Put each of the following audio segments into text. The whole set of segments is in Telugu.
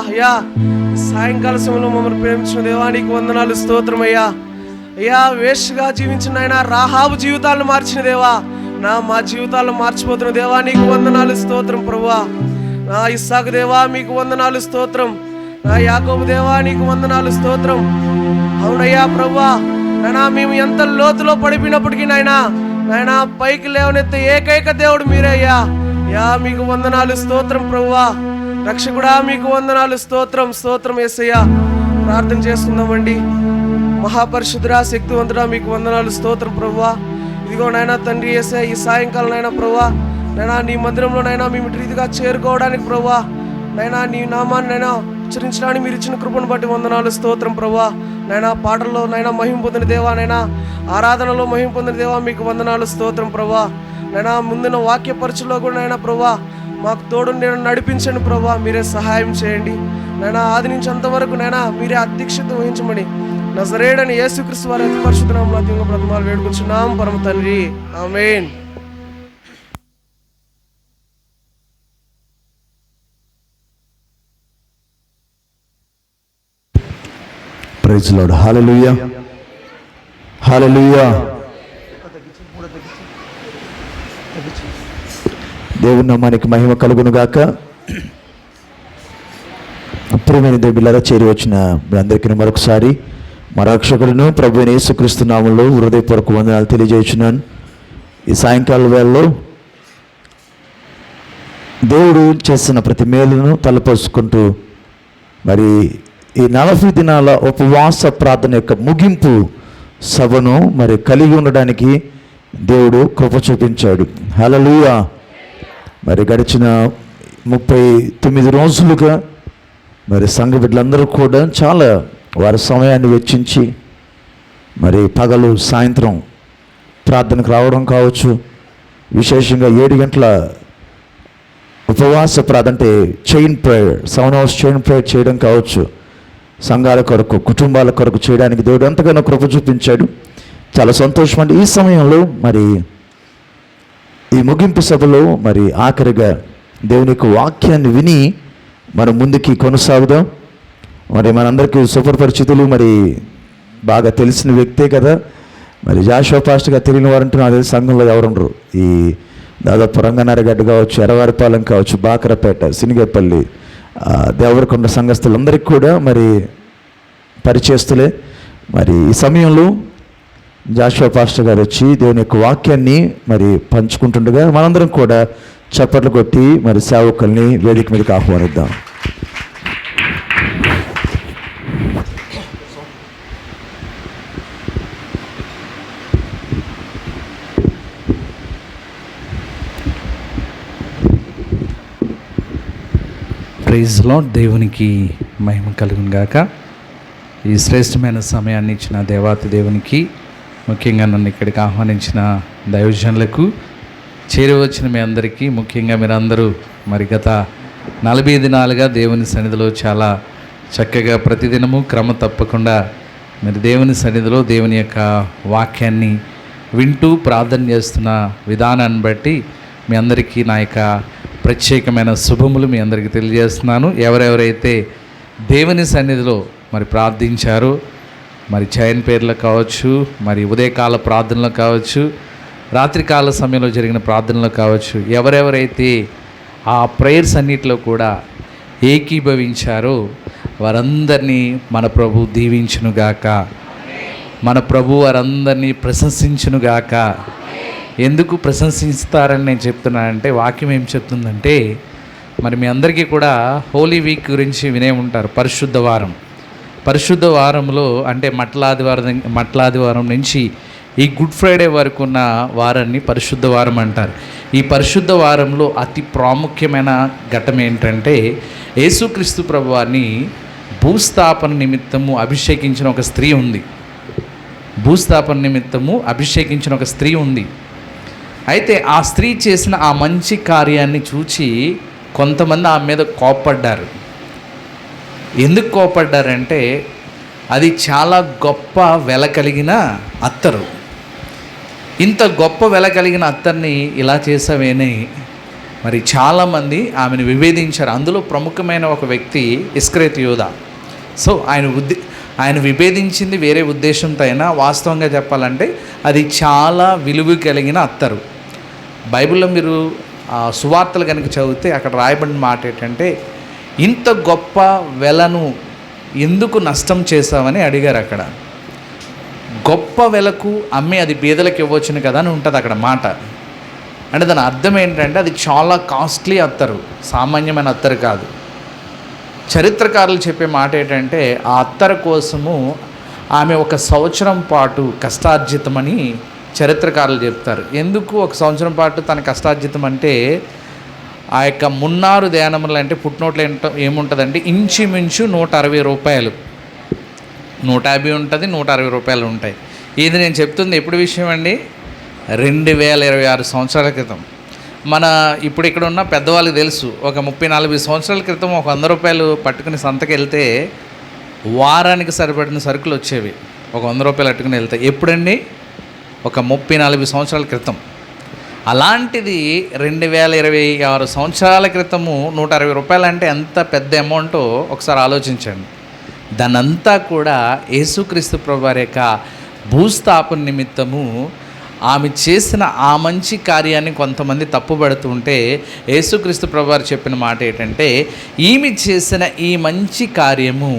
అయ్యా సాయంకాల సమయంలో మమ్మల్ని ప్రేమించిన దేవా నీకు వందనాలు, స్తోత్రం అయ్యా. అయ్యా వేష్గా జీవించిన ఆయన రాహాబు జీవితాలను మార్చిన దేవా, మా జీవితాలను మార్చిపోతున్న దేవా నీకు వందనాలు, స్తోత్రం ప్రభువా. నా ఇస్సాకు దేవా మీకు వందనాలు, స్తోత్రం. నా యాకోబు దేవా నీకు వందనాలు, స్తోత్రం. అవునయ్యా ప్రభువా, నాయనా మేము ఎంత లోతులో పడిపోయినప్పటికీ నాయనా పైకి లేవనెత్తే ఏకైక దేవుడు మీరే అయ్యా. మీకు వందనాలు, స్తోత్రం ప్రభువా. రక్షకుడా మీకు వందనాలు, స్తోత్రం, స్తోత్రం యేసయ్యా. ప్రార్థన చేస్తున్నామండి. మహాపరిశుద్ధుడా, శక్తివంతుడా మీకు వందనాలు, స్తోత్రం ప్రభువా. ఇదిగో నాయనా తండ్రి యేసయ్య, ఈ సాయంకాలం నాయనా ప్రభువా, నాయనా నీ మందిరంలో నాయనా మేము రీతిగా చేరుకోవడానికి ప్రభువా, నాయనా నీ నామాన్ని నాయనా ఉచ్చరించడానికి మీరు ఇచ్చిన కృపను బట్టి వందనాలు, స్తోత్రం ప్రభువా. నాయనా పాటల్లో నాయనా మహిమ పొందిన దేవా, నాయనా ఆరాధనలో మహిమ పొందిన దేవా మీకు వందనాలు, స్తోత్రం ప్రభువా. నాయనా ముందున్న వాక్య పరీక్షలో కూడా నాయనా ప్రభువా మాకు తోడు నడిపించండి ప్రభువా, మీరే సహాయం చేయండి నాయనా. ఆది నుంచి అంతవరకు నాయనా మీరే అధ్యక్షత వహించమని నజరేయుడైన యేసుక్రీస్తు వారి అతి పరిశుద్ధ నామములో అత్యంత బ్రతిమాలు వేడుకుంటున్నాం పరమ తండ్రి, ఆమేన్. Praise lord. హల్లెలూయా, హల్లెలూయా. దేవుని నామానికి మహిమ కలుగును గాక. ప్రియమైన దేవులారా, చేరి వచ్చిన మీరందరికీ మరొకసారి మా రక్షకుడును ప్రభువైన యేసుక్రీస్తు నామములో హృదయపూర్వక వందనాలు తెలియజేస్తున్నాను. ఈ సాయంకాల వేళలో దేవుడు చేసిన ప్రతి మేలును తలపోసుకుంటూ మరి ఈ 40 దినాల ఉపవాస ప్రార్థన యొక్క ముగింపు సభను మరి కలిగి ఉండడానికి దేవుడు కృప చూపించాడు. హల్లెలూయా. మరి గడిచిన 39 రోజులుగా మరి సంఘ బిడ్డలందరూ కూడా చాలా వారి సమయాన్ని వెచ్చించి మరి పగలు సాయంత్రం ప్రార్థనకు రావడం కావచ్చు, విశేషంగా 7 గంటల ఉపవాస ప్రార్థన అంటే chain prayer, 7 hours chain prayer చేయడం కావచ్చు, సంఘాల కొరకు కుటుంబాల కొరకు చేయడానికి దేవుడు ఎంతగానో కృప చూపించాడు. చాలా సంతోషం అండి. ఈ సమయంలో మరి ఈ ముగింపు సభలో మరి ఆఖరిగా దేవుని యొక్క వాక్యాన్ని విని మనం ముందుకి కొనసాగుదాం. మరి మనందరికీ సుపరిచితులు, మరి బాగా తెలిసిన వ్యక్తే కదా మరి జాషువా పాస్టర్గా తెలియని వారంటూ నాకు తెలిసి సంఘంలో ఎవరుండరు. ఈ దాదాపు రంగనారగడ్డ కావచ్చు, ఎర్రవారిపాలెం కావచ్చు, బాకరపేట, సినిగేపల్లి, దేవరకొండ సంఘస్థులందరికీ కూడా మరి పరిచయస్తులే. మరి ఈ సమయంలో జాషువా పాస్టర్ గారు వచ్చి దేవుని యొక్క వాక్యాన్ని మరి పంచుకుంటుండగా మనందరం కూడా చప్పట్లు కొట్టి మరి సేవకుల్ని వేదిక మీదకి ఆహ్వానిద్దాం. Praise lord. దేవునికి మహిమ కలుగును గాక. ఈ శ్రేష్టమైన సమయాన్ని ఇచ్చిన దేవాతి దేవునికి, ముఖ్యంగా నన్ను ఇక్కడికి ఆహ్వానించిన దైవజనులకు, చేరవచ్చిన మీ అందరికీ, ముఖ్యంగా మీరందరూ మరి గత 40 దినాలుగా దేవుని సన్నిధిలో చాలా చక్కగా ప్రతిదినము క్రమ తప్పకుండా మరి దేవుని సన్నిధిలో దేవుని యొక్క వాక్యాన్ని వింటూ ప్రార్థన చేస్తున్న విధానాన్ని బట్టి మీ అందరికీ నా యొక్క ప్రత్యేకమైన శుభములు మీ అందరికీ తెలియజేస్తున్నాను. ఎవరెవరైతే దేవుని సన్నిధిలో మరి ప్రార్థించారో, మరి చైన్ పేర్లు కావచ్చు, మరి ఉదయకాల ప్రార్థనలు కావచ్చు, రాత్రికాల సమయంలో జరిగిన ప్రార్థనలు కావచ్చు, ఎవరెవరైతే ఆ ప్రేయర్స్ అన్నిటిలో కూడా ఏకీభవించారో వారందరినీ మన ప్రభు దీవించునుగాక. మన ప్రభు వారందరినీ ప్రశంసించునుగాక. ఎందుకు ప్రశంసిస్తారని నేను చెప్తున్నానంటే, వాక్యం ఏం చెప్తుందంటే, మరి మీ అందరికీ కూడా హోలీ వీక్ గురించి వినే ఉంటారు. పరిశుద్ధ వారంలో అంటే మట్లాదివారం నుంచి ఈ గుడ్ ఫ్రైడే వరకు ఉన్న వారాన్ని పరిశుద్ధ వారం అంటారు. ఈ పరిశుద్ధ వారంలో అతి ప్రాముఖ్యమైన ఘట్టం ఏంటంటే, యేసుక్రీస్తు ప్రభువారిని భూస్థాపన నిమిత్తము అభిషేకించిన ఒక స్త్రీ ఉంది. అయితే ఆ స్త్రీ చేసిన ఆ మంచి కార్యాన్ని చూచి కొంతమంది ఆమె మీద కోప్పడ్డారు. ఎందుకు కోప్పడ్డారంటే, అది చాలా గొప్ప వెల కలిగిన అత్తరు. ఇంత గొప్ప వెల కలిగిన అత్తర్ని ఇలా చేసావేని మరి చాలామంది ఆమెను విభేదించారు. అందులో ప్రముఖమైన ఒక వ్యక్తి ఇస్కరియోతు యూదా. సో ఆయన విభేదించింది వేరే ఉద్దేశంతో అయినా, వాస్తవంగా చెప్పాలంటే అది చాలా విలువ కలిగిన అత్తరు. బైబిల్లో మీరు సువార్తలు కనుక చదివితే అక్కడ రాయబడిన మాట ఏంటంటే, ఇంత గొప్ప వెలను ఎందుకు నష్టం చేశావని అడిగారు. అక్కడ గొప్ప వెలకు అమ్మి అది బీదలకు ఇవ్వచ్చును కదా అని ఉంటుంది అక్కడ మాట. అంటే దాని అర్థం ఏంటంటే అది చాలా కాస్ట్లీ అత్తరు, సామాన్యమైన అత్తరు కాదు. చరిత్రకారులు చెప్పే మాట ఏంటంటే ఆ అత్తరు కోసము ఆమె 1 సంవత్సరం పాటు కష్టార్జితమని చరిత్రకారులు చెప్తారు. ఎందుకు 1 సంవత్సరం పాటు తన కష్టార్జితం అంటే, ఆ యొక్క మున్నారు ధ్యానములు అంటే ఫుట్నోట్లు ఏముంటుందంటే ఇంచుమించు 160 రూపాయలు, 150 ఉంటుంది, 160 రూపాయలు ఉంటాయి. ఇది నేను చెప్తుంది ఎప్పుడు విషయం అండి, 2026 సంవత్సరాల క్రితం. మన ఇప్పుడు ఇక్కడ ఉన్న పెద్దవాళ్ళకి తెలుసు, ఒక 30-40 సంవత్సరాల క్రితం ఒక 100 రూపాయలు పట్టుకుని సంతకి వెళ్తే వారానికి సరిపడిన సరుకులు వచ్చేవి. ఒక 100 రూపాయలు పట్టుకుని వెళ్తే ఎప్పుడండి, ఒక 30-40 సంవత్సరాల క్రితం. అలాంటిది 2026 సంవత్సరాల క్రితము 160 రూపాయలు అంటే ఎంత పెద్ద అమౌంటో ఒకసారి ఆలోచించండి. దానంతా కూడా యేసుక్రీస్తు ప్రభువారి యొక్క భూస్థాపన నిమిత్తము ఆమె చేసిన ఆ మంచి కార్యాన్ని కొంతమంది తప్పుపడుతుంటే, యేసుక్రీస్తు ప్రభువారు చెప్పిన మాట ఏంటంటే, ఈమె చేసిన ఈ మంచి కార్యము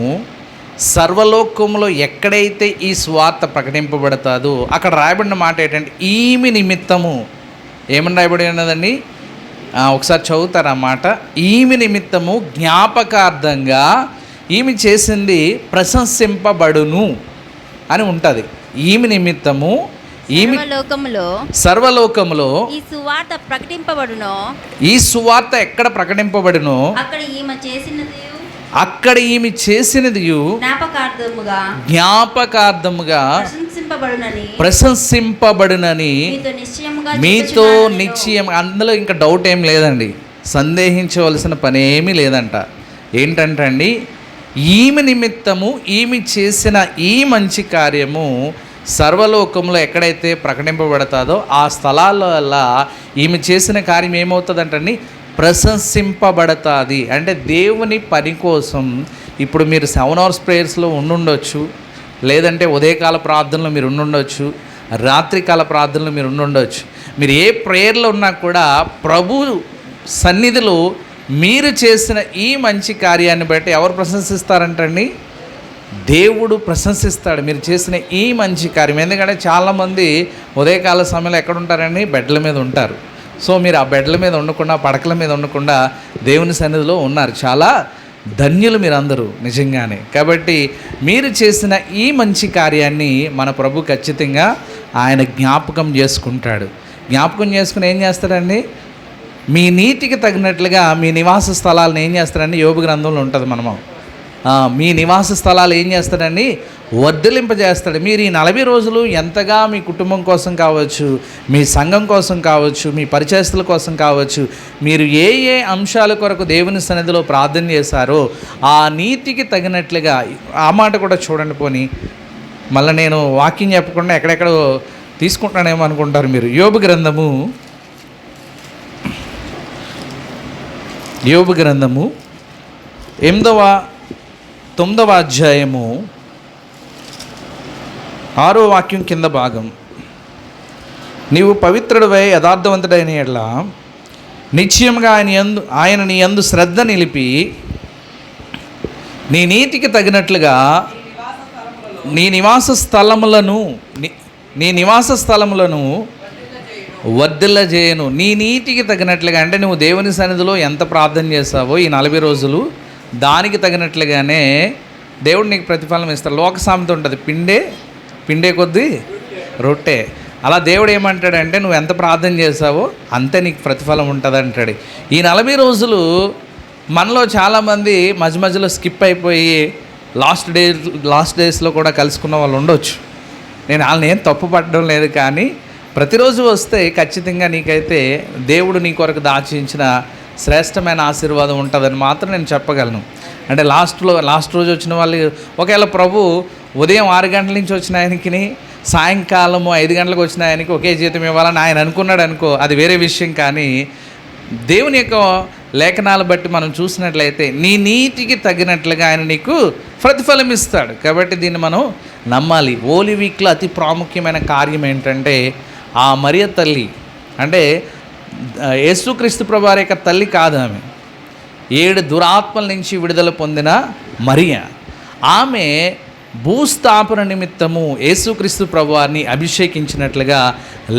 సర్వలోకంలో ఎక్కడైతే ఈ స్వార్థ ప్రకటింపబడతాదో అక్కడ రాయబడిన మాట ఏంటంటే ఈమె నిమిత్తము. ఏమని రాయబడి ఉన్నదండి, ఒకసారి చదువుతారు ఆ మాట. ఈమె నిమిత్తము జ్ఞాపకార్థంగా ఈమె చేసింది ప్రశంసింపబడును అని ఉంటుంది. ఈమె నిమిత్తము సర్వలోకములో ఈ సువార్త ప్రకటింపబడును. ఈ సువార్త ఎక్కడ ప్రకటింపబడును అక్కడ ఈమె చేసినది జ్ఞాపకార్థముగా ప్రశంసింపబడునని మీతో నిశ్చయం. అందులో ఇంకా డౌట్ ఏం లేదండి, సందేహించవలసిన పనేమీ లేదంట. ఏంటంటే అండి, ఈమె నిమిత్తము ఈమె చేసిన ఈ మంచి కార్యము సర్వలోకంలో ఎక్కడైతే ప్రకటింపబడతాదో ఆ స్థలాల ఈమె చేసిన కార్యం ఏమవుతుందంటండి, ప్రశంసింపబడతాది. అంటే దేవుని పని కోసం ఇప్పుడు మీరు 7 hours ప్రేయర్స్లో ఉండుండొచ్చు, లేదంటే ఉదయకాల ప్రార్థనలో మీరు ఉండుండొచ్చు, రాత్రికాల ప్రార్థనలో మీరు ఉండుండొచ్చు. మీరు ఏ ప్రేయర్లో ఉన్నా కూడా ప్రభు సన్నిధిలో మీరు చేసిన ఈ మంచి కార్యాన్ని బట్టి ఎవరు ప్రశంసిస్తారంటండి, దేవుడు ప్రశంసిస్తాడు మీరు చేసిన ఈ మంచి కార్యం. ఎందుకంటే చాలామంది ఉదయకాల సమయంలో ఎక్కడ ఉంటారండి, బెడ్ల మీద ఉంటారు. సో మీరు ఆ బెడ్ల మీద ఉండకుండా, పడకల మీద ఉండకుండా దేవుని సన్నిధిలో ఉన్నారు. చాలా ధన్యులు మీరు అందరూ నిజంగానే. కాబట్టి మీరు చేసిన ఈ మంచి కార్యాన్ని మన ప్రభు ఖచ్చితంగా ఆయన జ్ఞాపకం చేసుకుంటాడు. జ్ఞాపకం చేసుకుని ఏం చేస్తాడండి, మీ నీతికి తగినట్లుగా మీ నివాస స్థలాలను ఏం చేస్తాడండి, యోబు గ్రంథంలో ఉంటుంది. మనము మీ నివాస స్థలాలు ఏం చేస్తాడండి, వర్ధలింపజేస్తాడు. మీరు ఈ 40 రోజులు ఎంతగా మీ కుటుంబం కోసం కావచ్చు, మీ సంఘం కోసం కావచ్చు, మీ పరిచయస్తుల కోసం కావచ్చు, మీరు ఏ ఏ అంశాల కొరకు దేవుని సన్నిధిలో ప్రార్థన చేశారో ఆ నీతికి తగినట్లుగా. ఆ మాట కూడా చూడండి. పోనీ మళ్ళీ నేను వాక్యం చెప్పకుండా ఎక్కడెక్కడో తీసుకుంటానేమో అనుకుంటారు మీరు. యోబు గ్రంథము 9వ అధ్యాయము 6వ వాక్యం కింద భాగం. నీవు పవిత్రుడివై యథార్థవంతుడైన యెడల నిశ్చయంగా ఆయన నీ యందు శ్రద్ధ నిలిపి నీ నీతికి తగినట్లుగా నీ నివాస స్థలములను వర్ధిల్లజేయను. నీ నీతికి తగినట్లుగా అంటే నువ్వు దేవుని సన్నిధిలో ఎంత ప్రార్థన చేస్తావో ఈ 40 రోజులు దానికి తగినట్లుగానే దేవుడు నీకు ప్రతిఫలం ఇస్తాడు. లోక సామెత ఉంటుంది, పిండే కొద్దీ రొట్టె. అలా దేవుడు ఏమంటాడంటే నువ్వు ఎంత ప్రార్థన చేస్తావో అంతే నీకు ప్రతిఫలం ఉంటుంది అంటాడు. ఈ 40 రోజులు మనలో చాలామంది మధ్యలో స్కిప్ అయిపోయి లాస్ట్ డేస్లో కూడా కలుసుకున్న వాళ్ళు ఉండొచ్చు. నేను వాళ్ళని ఏం తప్పు పడడం లేదు, కానీ ప్రతిరోజు వస్తే ఖచ్చితంగా నీకైతే దేవుడు నీ కొరకు దాచించిన శ్రేష్టమైన ఆశీర్వాదం ఉంటుందని మాత్రం నేను చెప్పగలను. అంటే లాస్ట్ రోజు వచ్చిన వాళ్ళు ఒకవేళ ప్రభు ఉదయం 6 గంటల నుంచి వచ్చిన ఆయనకి సాయంకాలము 5 గంటలకు వచ్చిన ఆయనకి ఒకే జీతం ఇవ్వాలని ఆయన అనుకున్నాడు అనుకో, అది వేరే విషయం. కానీ దేవుని యొక్క లేఖనాలు బట్టి మనం చూసినట్లయితే నీ నీతికి తగినట్లుగా ఆయన నీకు ప్రతిఫలం ఇస్తాడు. కాబట్టి దీన్ని మనం నమ్మాలి. హోలీ వీక్లో అతి ప్రాముఖ్యమైన కార్యం ఏంటంటే ఆ మరియ తల్లి, అంటే యేసుక్రీస్తు ప్రభువారి యొక్క తల్లి కాదు ఆమె, 7 దురాత్మల నుంచి విడుదల పొందిన మరియ. ఆమె భూస్థాపన నిమిత్తము యేసుక్రీస్తు ప్రభువారిని అభిషేకించినట్లుగా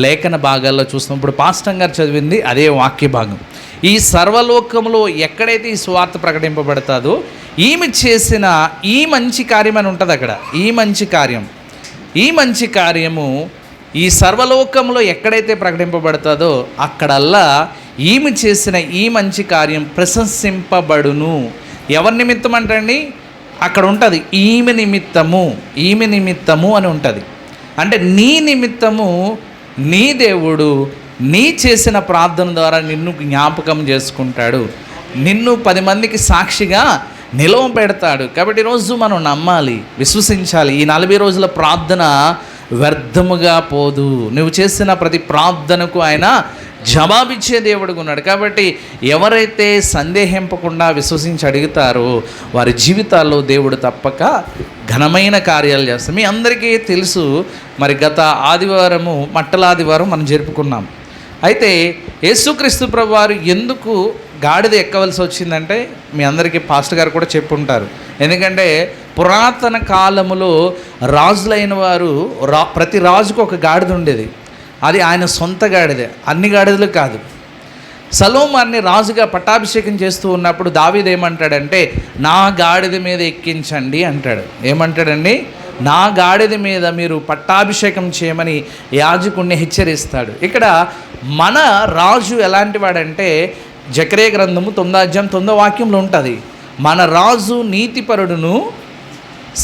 లేఖన భాగాల్లో చూస్తాం. ఇప్పుడు పాస్టర్ గారు చదివింది అదే వాక్య భాగం. ఈ సర్వలోకంలో ఎక్కడైతే ఈ సువార్త ప్రకటింపబడతాదో ఈమె చేసిన ఈ మంచి కార్యం అని ఉంటుంది అక్కడ. ఈ మంచి కార్యము ఈ సర్వలోకంలో ఎక్కడైతే ప్రకటింపబడతాదో అక్కడల్లా ఈమె చేసిన ఈ మంచి కార్యం ప్రశంసింపబడును. ఎవరి నిమిత్తం అంటండి? అక్కడ ఉంటుంది ఈమె నిమిత్తము అని ఉంటుంది. అంటే నీ నిమిత్తము నీ దేవుడు నీ చేసిన ప్రార్థన ద్వారా నిన్ను జ్ఞాపకం చేసుకుంటాడు, నిన్ను 10 మందికి సాక్షిగా నిలవ పెడతాడు. కాబట్టి ఈరోజు మనం నమ్మాలి, విశ్వసించాలి. ఈ 40 రోజుల ప్రార్థన వ్యర్థముగా పోదు. నువ్వు చేసిన ప్రతి ప్రార్థనకు ఆయన జవాబిచ్చే దేవుడుగా ఉన్నాడు. కాబట్టి ఎవరైతే సందేహింపకుండా విశ్వసించి అడుగుతారో వారి జీవితాల్లో దేవుడు తప్పక ఘనమైన కార్యాలు చేస్తాడు. మీ అందరికీ తెలుసు, మరి గత ఆదివారము మట్టల ఆదివారం మనం జరుపుకున్నాం. అయితే యేసుక్రీస్తు ప్రభువారు ఎందుకు గాడిద ఎక్కవలసి వచ్చిందంటే మీ అందరికీ పాస్టర్ గారు కూడా చెప్పుంటారు. ఎందుకంటే పురాతన కాలములో రాజులైన వారు ప్రతి రాజుకు ఒక గాడిద ఉండేది. అది ఆయన సొంత గాడిదే, అన్ని గాడిదలు కాదు. సలోమాన్ని రాజుగా పట్టాభిషేకం చేస్తూ ఉన్నప్పుడు దావీదు ఏమంటాడంటే నా గాడిద మీద ఎక్కించండి అంటాడు. ఏమంటాడండి? నా గాడిద మీద మీరు పట్టాభిషేకం చేయమని యాజకుడిని హెచ్చరిస్తాడు. ఇక్కడ మన రాజు ఎలాంటి వాడంటే జకరియా గ్రంథము 9వ వాక్యంలో ఉంటుంది, మన రాజు నీతిపరుడును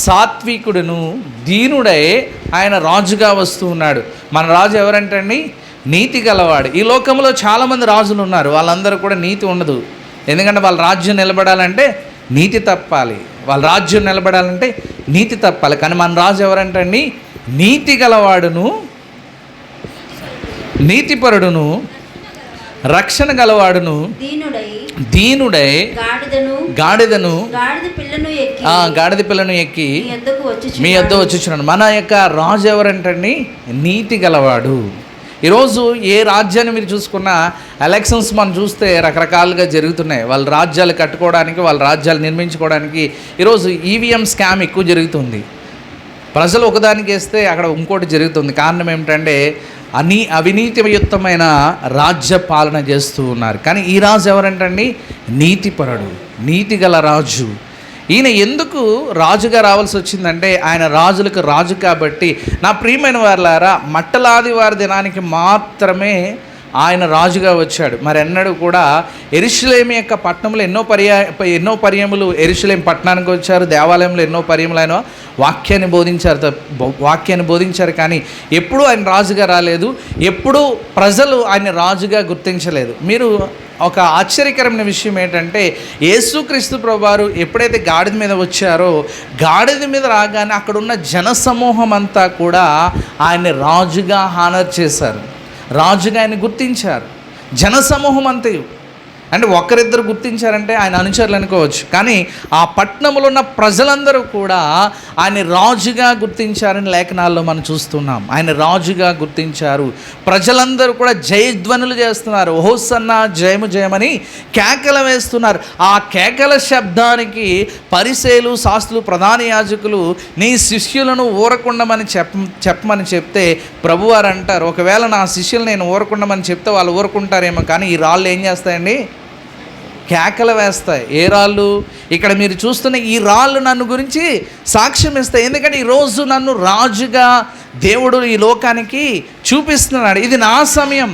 సాత్వికుడును దీనుడై ఆయన రాజుగా వస్తూ ఉన్నాడు. మన రాజు ఎవరంటండి? నీతి గలవాడు. ఈ లోకంలో చాలామంది రాజులు ఉన్నారు, వాళ్ళందరూ కూడా నీతి ఉండదు. ఎందుకంటే వాళ్ళ రాజ్యం నిలబడాలంటే నీతి తప్పాలి, వాళ్ళ రాజ్యం నిలబడాలంటే నీతి తప్పాలి. కానీ మన రాజు ఎవరంటండి? నీతి గలవాడును నీతిపరుడును రక్షణ గలవాడును దీనుడై గాడిదను గాడిద పిల్లను ఎక్కి మీ యొద్ద వచ్చుచున్నాడు. మన యొక్క రాజు ఎవరంటండి? నీతి గలవాడు. ఈరోజు ఏ రాజ్యాన్ని మీరు చూసుకున్నా ఎలక్షన్స్ మనం చూస్తే రకరకాలుగా జరుగుతున్నాయి. వాళ్ళ రాజ్యాలు కట్టుకోవడానికి, వాళ్ళ రాజ్యాలు నిర్మించుకోవడానికి ఈరోజు ఈవీఎం స్కామ్ ఎక్కువ జరుగుతుంది. ప్రజలు ఒకదానికి వేస్తే అక్కడ ఇంకోటి జరుగుతుంది. కారణం ఏమిటంటే అవినీతియుక్తమైన రాజ్య పాలన చేస్తూ ఉన్నారు. కానీ ఈ రాజు ఎవరంటండి? నీతిపరుడు, నీతి గల రాజు. ఈయన ఎందుకు రాజుగా రావాల్సి వచ్చిందంటే ఆయన రాజులకు రాజు కాబట్టి. నా ప్రియమైన వారులారా, మట్టలాదివారి దినానికి మాత్రమే ఆయన రాజుగా వచ్చాడు. మరి ఎన్నడూ కూడా యెరూషలేము యొక్క పట్టణంలో ఎన్నో పర్యములు యెరూషలేము పట్టణానికి వచ్చారు. దేవాలయంలో ఎన్నో పర్యములు ఆయన వాక్యాన్ని బోధించారు. కానీ ఎప్పుడూ ఆయన రాజుగా రాలేదు, ఎప్పుడూ ప్రజలు ఆయన రాజుగా గుర్తించలేదు. మీరు ఒక ఆశ్చర్యకరమైన విషయం ఏంటంటే యేసుక్రీస్తు ప్రభువారు ఎప్పుడైతే గాడిద మీద వచ్చారో గాడిద మీద రాగానే అక్కడున్న జనసమూహం అంతా కూడా ఆయన్ని రాజుగా హానర్ చేశారు, రాజుగా ఆయన గుర్తించారు. జనసమూహం అంతే. అంటే ఒకరిద్దరు గుర్తించారంటే ఆయన అనుచరులు అనుకోవచ్చు, కానీ ఆ పట్టణంలో ఉన్న ప్రజలందరూ కూడా ఆయన రాజుగా గుర్తించారని లేఖనాల్లో మనం చూస్తున్నాం. ఆయన రాజుగా గుర్తించారు. ప్రజలందరూ కూడా జయధ్వనులు చేస్తున్నారు, హోసన్నా జయము జయమని కేకలు వేస్తున్నారు. ఆ కేకల శబ్దానికి పరిసయ్యులు, శాస్త్రులు, ప్రధాన యాజకులు నీ శిష్యులను ఊరకుండమని చెప్పమని చెప్తే ప్రభువారు అంటారు, ఒకవేళ నా శిష్యులు నేను ఊరకుండమని చెప్తే వాళ్ళు ఊరుకుంటారేమో, కానీ ఈ రాళ్ళు ఏం చేస్తాయండి? కేకలు వేస్తాయి. ఏ రాళ్ళు? ఇక్కడ మీరు చూస్తున్న ఈ రాళ్ళు నన్ను గురించి సాక్ష్యం ఇస్తాయి. ఎందుకంటే ఈరోజు నన్ను రాజుగా దేవుడు ఈ లోకానికి చూపిస్తున్నాడు. ఇది నా సమయం.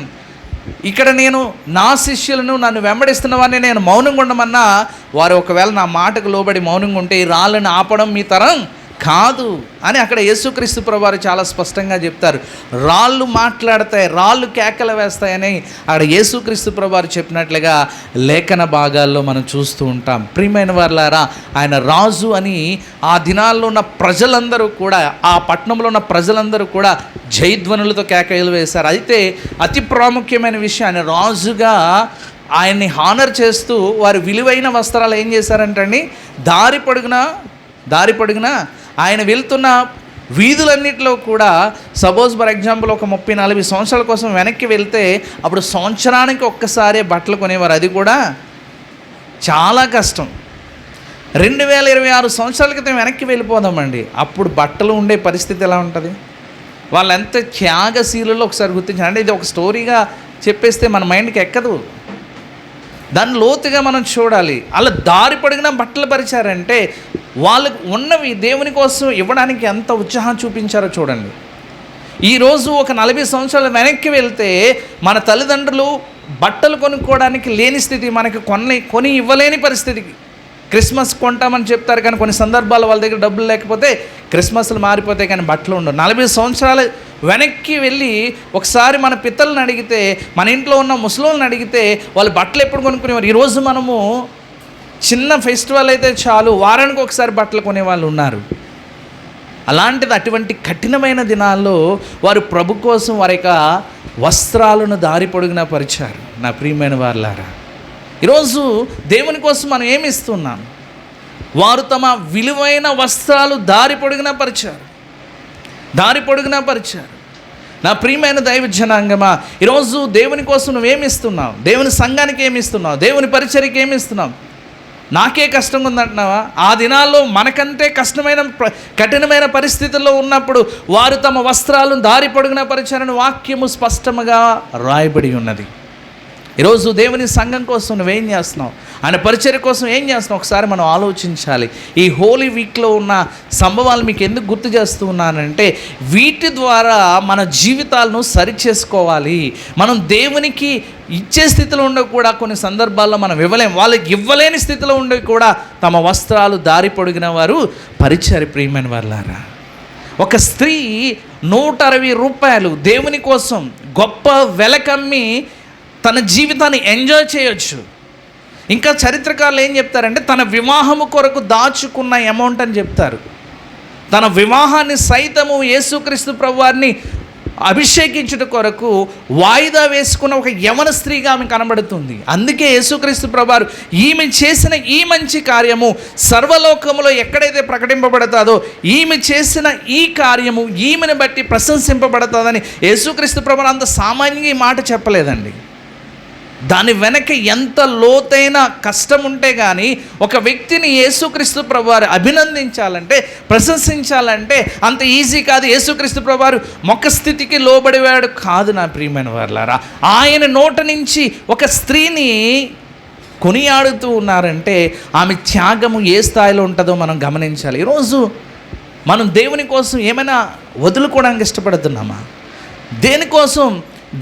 ఇక్కడ నేను నా శిష్యులను, నన్ను వెంబడిస్తున్న వారిని నేను మౌనంగా ఉండమన్నా వారు ఒకవేళ నా మాటకు లోబడి మౌనంగా ఉంటే ఈ రాళ్ళని ఆపడం మీ తరం కాదు అని అక్కడ యేసుక్రీస్తు ప్రభువారు చాలా స్పష్టంగా చెప్తారు. రాళ్ళు మాట్లాడతాయి, రాళ్ళు కేకలు వేస్తాయని అక్కడ యేసుక్రీస్తు ప్రభువారు చెప్పినట్లుగా లేఖన భాగాల్లో మనం చూస్తూ ఉంటాం. ప్రియమైన వారులారా, ఆయన రాజు అని ఆ దినాల్లో ఉన్న ప్రజలందరూ కూడా, ఆ పట్టణంలో ఉన్న ప్రజలందరూ కూడా జయధ్వనులతో కేకలు వేశారు. అయితే అతి ప్రాముఖ్యమైన విషయం, ఆయన రాజుగా ఆయన్ని హానర్ చేస్తూ వారి విలువైన వస్త్రాలు ఏం చేశారంటండి, దారి పొడుగున ఆయన వెళ్తున్న వీధులన్నిటిలో కూడా, సపోజ్ ఫర్ ఎగ్జాంపుల్ ఒక 30-40 సంవత్సరాల కోసం వెనక్కి వెళ్తే అప్పుడు సంవత్సరానికి ఒక్కసారే బట్టలు కొనేవారు, అది కూడా చాలా కష్టం. 2026 సంవత్సరాల క్రితం వెనక్కి వెళ్ళిపోదామండి, అప్పుడు బట్టలు ఉండే పరిస్థితి ఎలా ఉంటుంది? వాళ్ళు ఎంత త్యాగశీలలో ఒకసారి గుర్తించాలి. అంటే ఇది ఒక స్టోరీగా చెప్పేస్తే మన మైండ్కి ఎక్కదు, దాన్ని లోతుగా మనం చూడాలి. అలా దారి పొడిగిన బట్టలు పరిచారంటే వాళ్ళకు ఉన్నవి దేవుని కోసం ఇవ్వడానికి ఎంత ఉత్సాహం చూపించారో చూడండి. ఈరోజు ఒక 40 సంవత్సరాలు వెనక్కి వెళ్తే మన తల్లిదండ్రులు బట్టలు కొనుక్కోవడానికి లేని స్థితి, మనకి కొని ఇవ్వలేని పరిస్థితికి. క్రిస్మస్ కొంటామని చెప్తారు కానీ కొన్ని సందర్భాల్లో వాళ్ళ దగ్గర డబ్బులు లేకపోతే క్రిస్మస్లు మారిపోతాయి కానీ బట్టలు ఉండవు. 40 సంవత్సరాలు వెనక్కి వెళ్ళి ఒకసారి మన పిత్తలను అడిగితే, మన ఇంట్లో ఉన్న ముసలోళ్ళని అడిగితే వాళ్ళు బట్టలు ఎప్పుడు కొనుక్కునేవారు. ఈరోజు మనము చిన్న ఫెస్టివల్ అయితే చాలు వారానికి ఒకసారి బట్టలు కొనేవాళ్ళు ఉన్నారు. అలాంటిది అటువంటి కఠినమైన దినాల్లో వారు ప్రభు కోసం వారి యొక్క వస్త్రాలను దారి పొడుగునా పరిచారు. నా ప్రియమైన వారులారా, ఈరోజు దేవుని కోసం మనం ఏమి ఇస్తున్నాం? వారు తమ విలువైన వస్త్రాలు దారి పొడుగునా పరిచారు. నా ప్రియమైన దైవ జనాంగమా, ఈరోజు దేవుని కోసం నువ్వేమి ఇస్తున్నావు? దేవుని సంఘానికి ఏమి ఇస్తున్నావు? దేవుని పరిచర్యకి ఏమి ఇస్తున్నావు? నాకే కష్టంగా ఉందంటున్నావా? ఆ దినాల్లో మనకంటే కఠినమైన పరిస్థితుల్లో ఉన్నప్పుడు వారు తమ వస్త్రాలను దారి పొడుగునా పరిచారని వాక్యము స్పష్టంగా రాయబడి ఉన్నది. ఈరోజు దేవుని సంఘం కోసం నువ్వేం చేస్తున్నావు? ఆయన పరిచర్య కోసం ఏం చేస్తున్నావు? ఒకసారి మనం ఆలోచించాలి. ఈ హోలీ వీక్లో ఉన్న సంభవాలు మీకు ఎందుకు గుర్తు చేస్తూ ఉన్నానంటే, వీటి ద్వారా మన జీవితాలను సరిచేసుకోవాలి. మనం దేవునికి ఇచ్చే స్థితిలో ఉండే కూడా కొన్ని సందర్భాల్లో మనం ఇవ్వలేం. వాళ్ళకి ఇవ్వలేని స్థితిలో ఉండే కూడా తమ వస్త్రాలు దారి పొడిగిన వారు పరిచర్య. ప్రియమైన వారులారా, ఒక స్త్రీ 160 రూపాయలు దేవుని కోసం గొప్ప వెలకమ్మి తన జీవితాన్ని ఎంజాయ్ చేయొచ్చు. ఇంకా చరిత్రకారులు ఏం చెప్తారంటే, తన వివాహము కొరకు దాచుకున్న అమౌంట్ అని చెప్తారు. తన వివాహాన్ని సైతము యేసుక్రీస్తు ప్రభువారిని అభిషేకించుట కొరకు వాయిదా వేసుకున్న ఒక యవన స్త్రీగా ఆమె కనబడుతుంది. అందుకే యేసుక్రీస్తు ప్రభువారు ఈమె చేసిన ఈ మంచి కార్యము సర్వలోకములో ఎక్కడైతే ప్రకటింపబడతాదో, ఈమె చేసిన ఈ కార్యము ఈమెను బట్టి ప్రశంసింపబడతాదని యేసుక్రీస్తు ప్రభువారు అంత సామాన్యంగా ఈ మాట చెప్పలేదండి. దాని వెనక ఎంత లోతైన కష్టం ఉంటే కానీ ఒక వ్యక్తిని యేసుక్రీస్తు ప్రభువారు అభినందించాలంటే, ప్రశంసించాలంటే అంత ఈజీ కాదు. యేసుక్రీస్తు ప్రభువారు మొక్క స్థితికి లోబడివాడు కాదు. నా ప్రియమైన వారులారా, ఆయన నోట నుంచి ఒక స్త్రీని కొనియాడుతూ ఉన్నారంటే ఆమె త్యాగము ఏ స్థాయిలో ఉంటుందో మనం గమనించాలి. ఈరోజు మనం దేవుని కోసం ఏమైనా వదులుకోవడానికి ఇష్టపడుతున్నామా?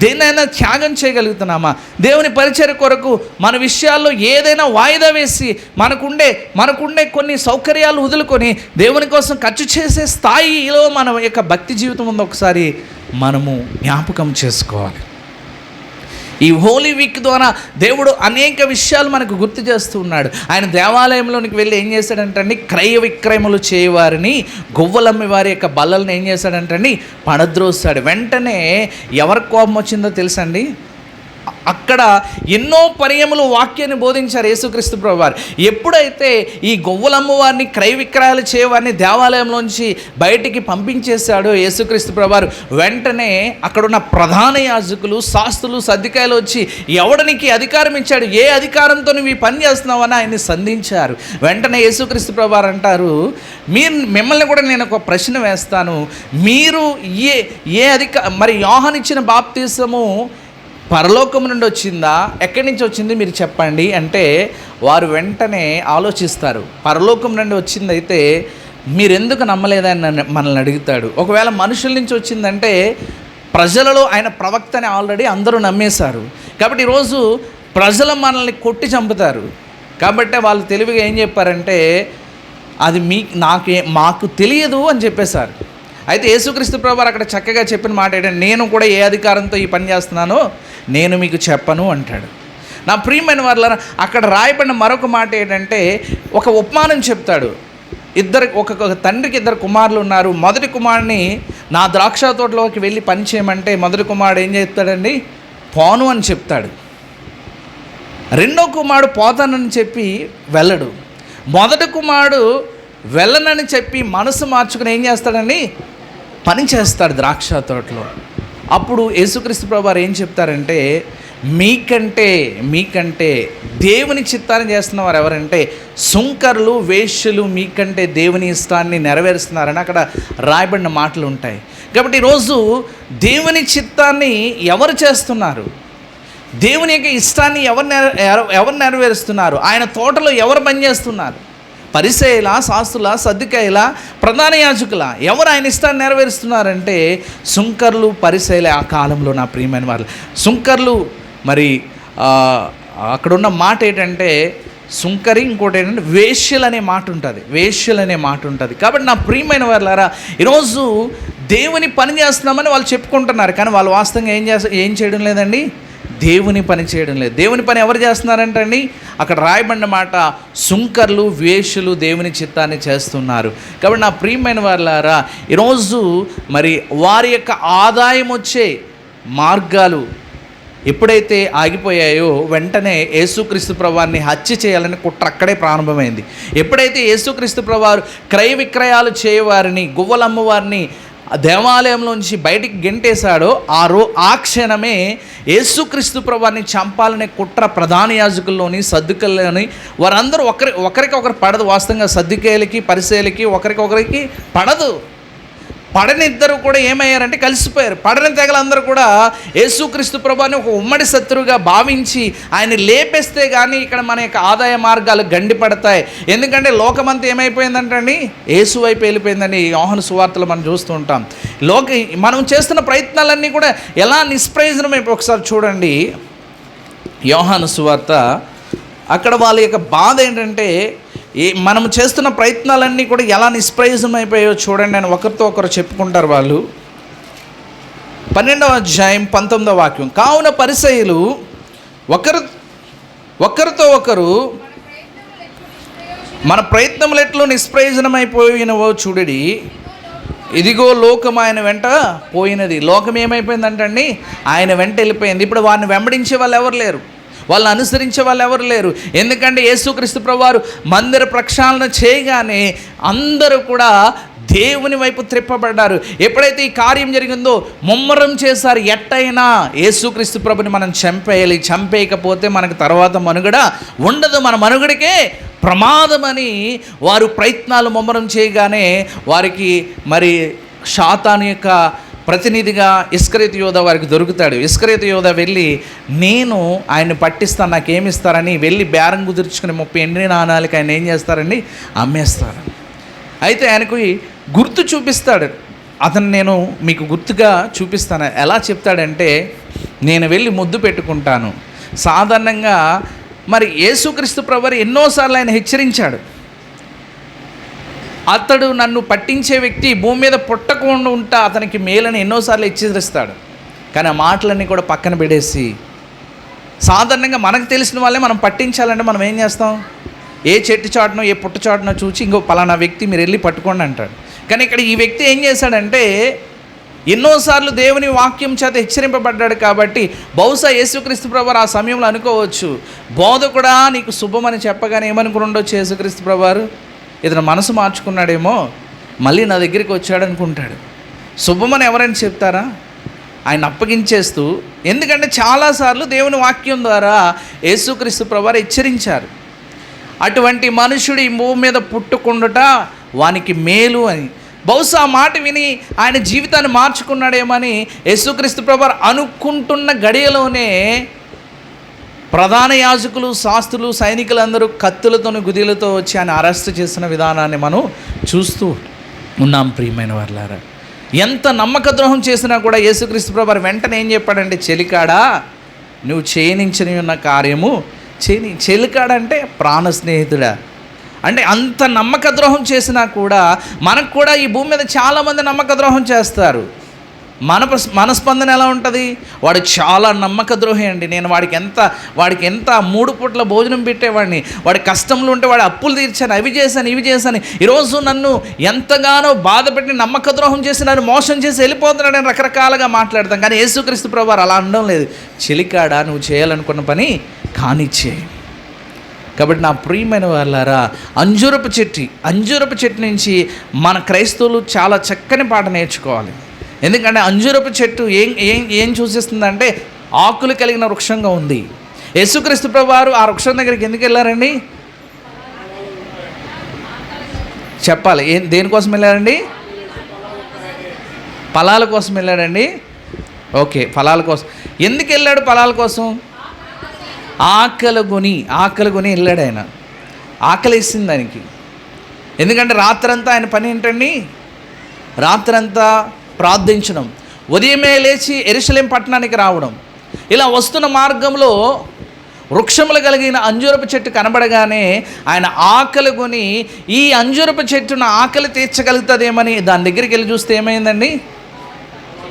దేన్నైనా త్యాగం చేయగలుగుతున్నామా? దేవుని పరిచర్య కొరకు మన విషయాల్లో ఏదైనా వాయిదా వేసి మనకుండే కొన్ని సౌకర్యాలు వదులుకొని దేవుని కోసం ఖర్చు చేసే స్థాయిలో మన యొక్క భక్తి జీవితం ఉందో ఒకసారి మనము జ్ఞాపకం చేసుకోవాలి. ఈ హోలీ వీక్ ద్వారా దేవుడు అనేక విషయాలు మనకు గుర్తు చేస్తూ ఉన్నాడు. ఆయన దేవాలయంలోనికి వెళ్ళి ఏం చేశాడంటండి, క్రయ విక్రయములు చేయవారిని, గొవ్వలమ్మి వారి యొక్క బల్లలను ఏం చేశాడంటండి, పడద్రోస్తాడు. వెంటనే ఎవరి కోపం వచ్చిందో తెలుసండి? అక్కడ ఎన్నో పర్యములు వాక్యాన్ని బోధించారు యేసుక్రీస్తు ప్రభువారు. ఎప్పుడైతే ఈ గొవ్వలమ్మ వారిని, క్రయ విక్రయాలు చేయవారిని దేవాలయంలోంచి బయటికి పంపించేశాడో యేసుక్రీస్తు ప్రభువారు, వెంటనే అక్కడున్న ప్రధాన యాజకులు, శాస్త్రులు, సద్దుకాయలు వచ్చి ఎవడనికి అధికారం ఇచ్చాడు, ఏ అధికారంతో నువ్వు ఈ పని చేస్తున్నావు అని ఆయన్ని సంధించారు. వెంటనే యేసుక్రీస్తు ప్రభువారు అంటారు, మిమ్మల్ని కూడా నేను ఒక ప్రశ్న వేస్తాను, మీరు మరి యోహాను ఇచ్చిన బాప్తిసము పరలోకం నుండి వచ్చిందా, ఎక్కడి నుంచి వచ్చింది మీరు చెప్పండి అంటే వారు వెంటనే ఆలోచిస్తారు. పరలోకం నుండి వచ్చిందైతే మీరెందుకు నమ్మలేదని మనల్ని అడుగుతాడు. ఒకవేళ మనుషుల నుంచి వచ్చిందంటే ప్రజలలో ఆయన ప్రవక్తని ఆల్రెడీ అందరూ నమ్మేశారు. కాబట్టి ఈరోజు ప్రజలు మనల్ని కొట్టి చంపుతారు. కాబట్టి వాళ్ళు తెలివిగా ఏం చెప్పారంటే, అది మాకు తెలియదు అని చెప్పేశారు. అయితే యేసుక్రీస్తు ప్రభువారు అక్కడ చక్కగా చెప్పిన మాట ఏంటంటే, నేను కూడా ఏ అధికారంతో ఈ పని చేస్తున్నానో నేను మీకు చెప్పను అంటాడు. నా ప్రియమైన వారులారా, అక్కడ రాయబడిన మరొక మాట ఏంటంటే, ఒక ఉపమానం చెప్తాడు. ఒక తండ్రికి 2 కుమారులు ఉన్నారు. మొదటి కుమారుడిని నా ద్రాక్ష తోటలోకి వెళ్ళి పని చేయమంటే మొదటి కుమారుడు ఏం చెప్తాడండి, పోను అని చెప్తాడు. రెండో కుమారుడు పోతానని చెప్పి వెళ్ళడు. మొదటి కుమారుడు వెళ్ళనని చెప్పి మనసు మార్చుకుని ఏం చేస్తాడని పని చేస్తాడు ద్రాక్ష తోటలో. అప్పుడు యేసుక్రీస్తు ప్రభువారు ఏం చెప్తారంటే, మీకంటే దేవుని చిత్తాన్ని చేస్తున్న వారు ఎవరంటే సుంకరులు, వేశ్యలు మీకంటే దేవుని ఇష్టాన్ని నెరవేరుస్తున్నారని అక్కడ రాయబడిన మాటలు ఉంటాయి. కాబట్టి ఈరోజు దేవుని చిత్తాన్ని ఎవరు చేస్తున్నారు, దేవుని యొక్క ఇష్టాన్ని ఎవరు నెరవేరుస్తున్నారు, ఆయన తోటలో ఎవరు పనిచేస్తున్నారు? పరిసయ్యుల, శాస్త్రుల, సద్దుకాయల, ప్రధాన యాజకుల, ఎవరు ఆయన ఇష్టాన్ని నెరవేరుస్తున్నారంటే సుంకర్లు, పరిసయ్యుల. ఆ కాలంలో నా ప్రియమైన వాళ్ళు సుంకర్లు. మరి అక్కడున్న మాట ఏంటంటే సుంకరి, ఇంకోటి ఏంటంటే వేశ్యలు అనే మాట ఉంటుంది, వేశ్యలు అనే మాట ఉంటుంది. కాబట్టి నా ప్రియమైన వాళ్ళారా, ఈరోజు దేవుని పని చేస్తున్నామని వాళ్ళు చెప్పుకుంటున్నారు, కానీ వాళ్ళు వాస్తవంగా ఏం చేయడం లేదండి, దేవుని పని చేయడం లేదు. దేవుని పని ఎవరు చేస్తున్నారంటండి, అక్కడ రాయబడిన మాట సుంకర్లు, వేశ్యలు దేవుని చిత్తాన్ని చేస్తున్నారు. కాబట్టి నా ప్రియమైన వాళ్ళారా, ఈరోజు మరి వారి యొక్క ఆదాయం వచ్చే మార్గాలు ఎప్పుడైతే ఆగిపోయాయో వెంటనే యేసుక్రీస్తు ప్రభువారిని హత్య చేయాలని కుట్ర అక్కడే ప్రారంభమైంది. ఎప్పుడైతే యేసుక్రీస్తు ప్రభువారు క్రయ విక్రయాలు చేయవారిని, గువ్వలమ్మవారిని దేవాలయంలోంచి బయటికి గెంటేశాడో ఆ క్షణమే యేసుక్రీస్తు ప్రభువారిని చంపాలనే కుట్ర ప్రధాన యాజకుల్లోని, సద్దుకల్లోని వారందరూ ఒకరికొకరు పడదు. వాస్తవంగా సద్దుకేయులకి, పరిసయ్యులకి ఒకరికొకరికి పడదు. పడని ఇద్దరు కూడా ఏమయ్యారంటే కలిసిపోయారు. పడని తెగలందరూ కూడా యేసుక్రీస్తు ప్రభువుని ఒక ఉమ్మడి శత్రువుగా భావించి ఆయన లేపేస్తే కానీ ఇక్కడ మన యొక్క ఆదాయ మార్గాలు గండిపడతాయి. ఎందుకంటే లోకమంతా ఏమైపోయిందంటండి, యేసు వైపు వెళ్ళిపోయిందని యోహాను సువార్తలు మనం చూస్తూ ఉంటాం. మనం చేస్తున్న ప్రయత్నాలన్నీ కూడా ఎలా నిష్ప్రయోజనమైపోయి. ఒకసారి చూడండి యోహాను సువార్త, అక్కడ వాళ్ళ యొక్క బాధ ఏంటంటే మనం చేస్తున్న ప్రయత్నాలన్నీ కూడా ఎలా నిష్ప్రయోజనం అయిపోయాయో చూడండి అని ఒకరితో ఒకరు చెప్పుకుంటారు వాళ్ళు. 12వ అధ్యాయం 19వ వాక్యం. కావున పరిసయ్యులు ఒకరితో ఒకరు మన ప్రయత్నములు ఎట్లు నిష్ప్రయోజనమైపోయినవో చూడడి, ఇదిగో లోకం ఆయన వెంట పోయినది. లోకం ఏమైపోయిందంటండి, ఆయన వెంట వెళ్ళిపోయింది. ఇప్పుడు వారిని వెంబడించే వాళ్ళు ఎవరు లేరు, వాళ్ళని అనుసరించే వాళ్ళు ఎవరు లేరు. ఎందుకంటే యేసుక్రీస్తు ప్రభువారు మందిర ప్రక్షాళన చేయగానే అందరూ కూడా దేవుని వైపు త్రిప్పబడ్డారు. ఎప్పుడైతే ఈ కార్యం జరిగిందో ముమ్మరం చేశారు, ఎట్టయినా యేసుక్రీస్తు ప్రభుని మనం చంపేయాలి, చంపేయకపోతే మనకు తర్వాత మనుగడ ఉండదు, మన మనుగడకే ప్రమాదమని వారు ప్రయత్నాలు ముమ్మరం చేయగానే వారికి మరి సాతాను యొక్క ప్రతినిధిగా ఇస్కరియోతు యోధ వారికి దొరుకుతాడు. ఇస్కరియోతు యోధ వెళ్ళి నేను ఆయన్ని పట్టిస్తాను, నాకేమిస్తారని వెళ్ళి బేరం కుదుర్చుకుని 30 ఎండిన నాణాలకి ఆయన ఏం చేస్తారండి, అమ్మేస్తారు. అయితే ఆయనకు గుర్తు చూపిస్తాడు. అతను నేను మీకు గుర్తుగా చూపిస్తాను. ఎలా చెప్తాడంటే, నేను వెళ్ళి ముద్దు పెట్టుకుంటాను. సాధారణంగా మరి యేసుక్రీస్తు ప్రభువు ఎన్నోసార్లు ఆయన హెచ్చరించాడు, అతడు నన్ను పట్టించే వ్యక్తి భూమి మీద పుట్టకుండా ఉంటా అతనికి మేలని ఎన్నోసార్లు హెచ్చరిస్తాడు. కానీ ఆ మాటలన్నీ కూడా పక్కన పెడేసి సాధారణంగా మనకు తెలిసిన వాళ్ళే మనం పట్టించాలంటే మనం ఏం చేస్తాం, ఏ చెట్టు చాటునో ఏ పుట్ట చాటునో చూసి ఇంకో పలానా వ్యక్తి మీరు వెళ్ళి పట్టుకోండి అంటాడు. కానీ ఇక్కడ ఈ వ్యక్తి ఏం చేశాడంటే ఎన్నోసార్లు దేవుని వాక్యం చేత హెచ్చరింపబడ్డాడు. కాబట్టి బహుశా యేసుక్రీస్తు ప్రభువారు ఆ సమయంలో అనుకోవచ్చు, బోధకుడా నీకు శుభమని చెప్పగానే ఏమనుకుని ఉండొచ్చు యేసుక్రీస్తు ప్రభువారు, ఇతను మనసు మార్చుకున్నాడేమో మళ్ళీ నా దగ్గరికి వచ్చాడు అనుకుంటాడు. శుభమని ఎవరైనా చెప్తారా, ఆయన అప్పగించేస్తూ. ఎందుకంటే చాలాసార్లు దేవుని వాక్యం ద్వారా యేసుక్రీస్తు ప్రభువారు హెచ్చరించారు, అటువంటి మనుషుడు ఈ భూమి మీద పుట్టుకుండుట వానికి మేలు అని. బహుశా ఆ మాట విని ఆయన జీవితాన్ని మార్చుకున్నాడేమని యేసుక్రీస్తు ప్రభువారు అనుకుంటున్న గడియలోనే ప్రధాన యాజకులు, శాస్త్రులు, సైనికులందరూ కత్తులతో, గుదిలతో వచ్చి ఆయన అరెస్ట్ చేసిన విధానాన్ని మనం చూస్తూ ఉన్నాం. ప్రియమైన వాళ్ళారా, ఎంత నమ్మక ద్రోహం చేసినా కూడా యేసుక్రీస్తు ప్రభువారు వెంటనే ఏం చెప్పాడంటే, చెలికాడా నువ్వు చేయనించని ఉన్న కార్యము చేయని. చెలికాడంటే ప్రాణ స్నేహితుడా. అంటే అంత నమ్మక ద్రోహం చేసినా కూడా మనకు కూడా ఈ భూమి మీద చాలామంది నమ్మక ద్రోహం చేస్తారు. మనస్పందన ఎలా ఉంటుంది? వాడు చాలా నమ్మక ద్రోహి అండి. నేను వాడికి ఎంత 3 పూట్ల భోజనం పెట్టేవాడిని, వాడి కష్టంలో ఉంటే వాడి అప్పులు తీర్చాను, అవి చేశాను ఇవి చేశాను, ఈరోజు నన్ను ఎంతగానో బాధ పెట్టి నమ్మక ద్రోహం చేసి నన్ను మోసం చేసి వెళ్ళిపోతున్నాడని రకరకాలుగా మాట్లాడతాం. కానీ యేసుక్రీస్తు ప్రభువారు అలా అనడం లేదు. చెలికాడా, నువ్వు చేయాలనుకున్న పని కానిచ్చేయి. కాబట్టి నా ప్రియమైన వాళ్ళారా, అంజూరపు చెట్టు నుంచి మన క్రైస్తవులు చాలా చక్కని పాట నేర్చుకోవాలి. ఎందుకంటే అంజూరపు చెట్టు ఏం సూచిస్తుందంటే ఆకులు కలిగిన వృక్షంగా ఉంది. యేసుక్రీస్తు ప్రభువారు ఆ వృక్షం దగ్గరికి ఎందుకు వెళ్ళారండి? చెప్పాలి. దేనికోసం వెళ్ళారండి? ఫలాల కోసం వెళ్ళాడండి. ఓకే, ఫలాల కోసం. ఎందుకు వెళ్ళాడు? ఫలాల కోసం. ఆకలి కొని వెళ్ళాడు ఆయన. ఆకలి వేసింది దానికి. ఎందుకంటే రాత్రంతా ఆయన పని ఏంటండి? రాత్రంతా ప్రార్థించడం, ఉదయమే లేచి యెరూషలేం పట్టణానికి రావడం. ఇలా వస్తున్న మార్గంలో వృక్షములు కలిగిన అంజూరపు చెట్టు కనబడగానే ఆయన ఆకలి కొని ఈ అంజూరపు చెట్టును ఆకలి తీర్చగలుగుతుందేమని దాని దగ్గరికి వెళ్ళి చూస్తే ఏమైందండి?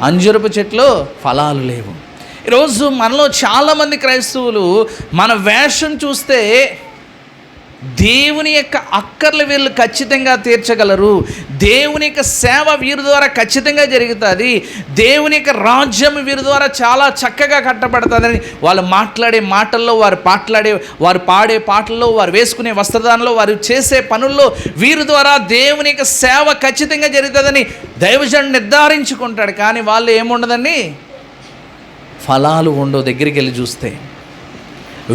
అంజూరపు చెట్లు ఫలాలు లేవు. ఈరోజు మనలో చాలామంది క్రైస్తవులు మన వేషం చూస్తే దేవుని యొక్క అక్కర్లు వీళ్ళు ఖచ్చితంగా తీర్చగలరు, దేవుని యొక్క సేవ వీరి ద్వారా ఖచ్చితంగా జరుగుతుంది, దేవుని యొక్క రాజ్యం వీరి ద్వారా చాలా చక్కగా కట్టబడుతుందని వాళ్ళు మాట్లాడే మాటల్లో, వారు పాడే పాటల్లో, వారు వేసుకునే వస్త్రదానంలో, వారు చేసే పనుల్లో వీరి ద్వారా దేవుని యొక్క సేవ ఖచ్చితంగా జరుగుతుందని దైవజనుడు నిర్ధారించుకుంటాడు. కానీ వాళ్ళు ఏముండదండి? ఫలాలు ఉండవు. దగ్గరికి వెళ్ళి చూస్తే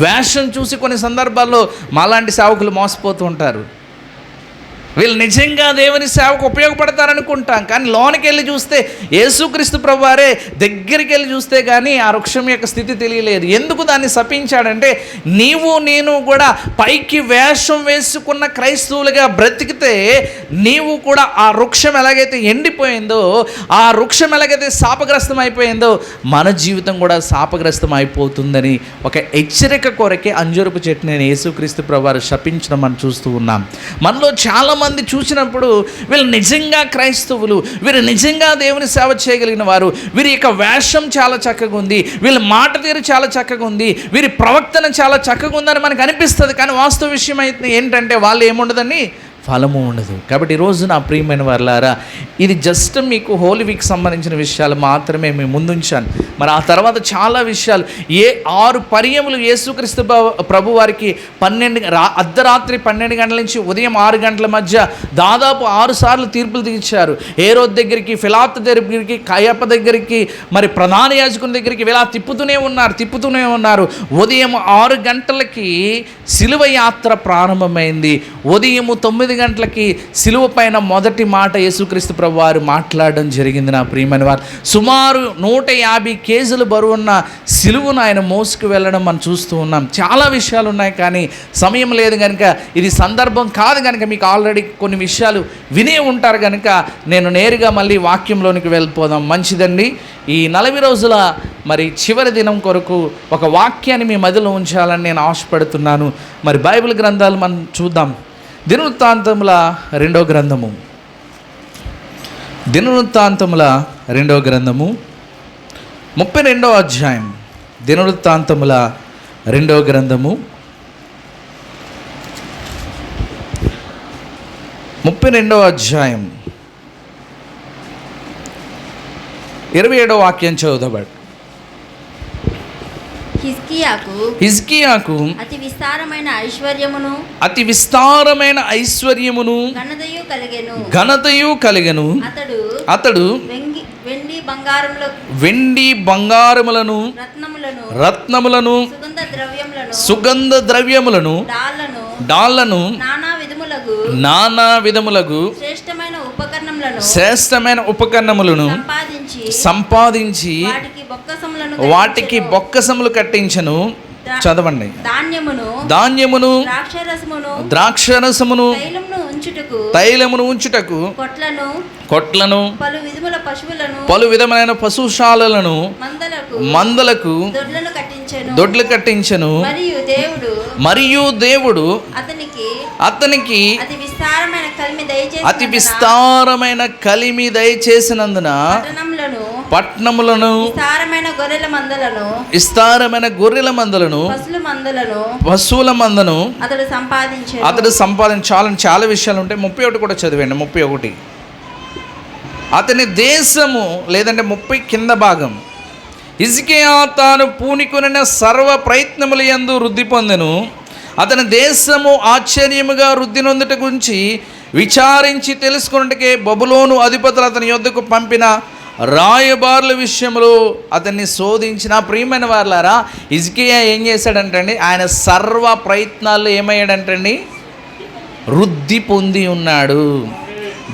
వేషం చూసి కొన్ని సందర్భాల్లో మాలాంటి సేవకులు మోసపోతూ ఉంటారు. వీళ్ళు నిజంగా దేవుని సేవకు ఉపయోగపడతారనుకుంటాం, కానీ లోనికి వెళ్ళి చూస్తే యేసుక్రీస్తు ప్రభువారే దగ్గరికి వెళ్ళి చూస్తే కానీ ఆ వృక్షం యొక్క స్థితి తెలియలేదు. ఎందుకు దాన్ని శపించాడంటే, నీవు నేను కూడా పైకి వేషం వేసుకున్న క్రైస్తవులుగా బ్రతికితే నీవు కూడా ఆ వృక్షం ఎలాగైతే ఎండిపోయిందో, ఆ వృక్షం ఎలాగైతే శాపగ్రస్తం అయిపోయిందో, మన జీవితం కూడా శాపగ్రస్తం అయిపోతుందని ఒక హెచ్చరిక కొరకే అంజూరపు చెట్టు నేను యేసుక్రీస్తు ప్రభువారు శపించడం మనం చూస్తూ ఉన్నాం. మనలో చాలామంది చూసినప్పుడు వీళ్ళు నిజంగా క్రైస్తవులు, వీరు నిజంగా దేవుని సేవ చేయగలిగిన వారు, వీరి యొక్క వేషం చాలా చక్కగా ఉంది, వీళ్ళ మాట తీరు చాలా చక్కగా ఉంది, వీరి ప్రవర్తన చాలా చక్కగా ఉందని మనకు అనిపిస్తుంది. కానీ వాస్తవ విషయం అయితే ఏంటంటే వాళ్ళు ఏముండదని ఫలము ఉండదు. కాబట్టి ఈరోజు నా ప్రియమైన వారులారా, ఇది జస్ట్ మీకు హోలీ వీక్ సంబంధించిన విషయాలు మాత్రమే మేము ముందుంచాను. మరి ఆ తర్వాత చాలా విషయాలు 6 పర్యములు యేసుక్రీస్తు ప్రభు వారికి అర్ధరాత్రి 12 గంటల నుంచి ఉదయం 6 గంటల మధ్య దాదాపు 6 సార్లు తీర్పులు తీర్చారు. హేరోద్ దగ్గరికి, ఫిలాతు దగ్గరికి, కయప దగ్గరికి, మరి ప్రధాన యాజకుని దగ్గరికి ఇలా తిప్పుతూనే ఉన్నారు. ఉదయం 6 గంటలకి సిలువ యాత్ర ప్రారంభమైంది. ఉదయం 9 గంటలకి సిలువ పైన మొదటి మాట యేసుక్రీస్తు ప్రభు వారు మాట్లాడడం జరిగింది. నా ప్రియమైన వారు, సుమారు 150 కేజీలు బరువున్న సిలువను ఆయన మోసుకు వెళ్ళడం మనం చూస్తూ ఉన్నాం. చాలా విషయాలు ఉన్నాయి, కానీ సమయం లేదు కనుక, ఇది సందర్భం కాదు కనుక, మీకు ఆల్రెడీ కొన్ని విషయాలు వినే ఉంటారు కనుక నేను నేరుగా మళ్ళీ వాక్యంలోనికి వెళ్ళిపోదాం. మంచిదండి. ఈ 40 రోజుల మరి చివరి దినం కొరకు ఒక వాక్యాన్ని మీ మధ్యలో ఉంచాలని నేను ఆశపడుతున్నాను. మరి బైబిల్ గ్రంథాలు మనం చూద్దాం. దినవృత్తాంతముల 2వ గ్రంథము, దినవృత్తాంతముల 2వ గ్రంథము 32వ అధ్యాయం. దినవృత్తాంతముల 2వ గ్రంథము 32వ అధ్యాయం 27వ వాక్యం చదువుతాడు. హిజ్కియాకు అతి విస్తారమైన ఐశ్వర్యమును ఘనతయు కలిగెను. అతడు వెండి బంగారములను రత్నములను సుగంధ ద్రవ్యములను డాళ్లను నానా విధములగు శ్రేష్టమైన ఉపకరణములను సంపాదించి వాటికి బొక్కసములు కట్టించను. చదవండి. ధాన్యమును ద్రాక్షరసమును తైలమును ఉంచుటకు కొట్లను పలు విధమైన పశుశాలలను మందలకు దొడ్లు కట్టించెను. మరియు దేవుడు అతనికి అతి విస్తారమైన కలిమి దయచేసినందున పట్టణములను విస్తారమైన గొర్రెల మందలను విస్తారమైన గొర్రెల మందలను పశువుల మందను అతడు సంపాదించాలని చాలా విషయాలు ఉంటాయి. 31 కూడా చదివండి. 31 అతని దేశము లేదంటే 30 కింద భాగం. హిజ్కియా తాను పూనికొనిన సర్వ ప్రయత్నముల యందు వృద్ధి పొందెను. అతని దేశము ఆశ్చర్యముగా వృద్ధి నొందుట గురించి విచారించి తెలుసుకున్నట్టుకే బబులోను అధిపతులు అతని యొద్దకు పంపిన రాయబారుల విషయంలో అతన్ని శోధించిన. ప్రియమైన వారులారా, హిజ్కియా ఏం చేశాడంటండి? ఆయన సర్వ ప్రయత్నాల్లో ఏమయ్యాడంటండి? వృద్ధి పొంది ఉన్నాడు.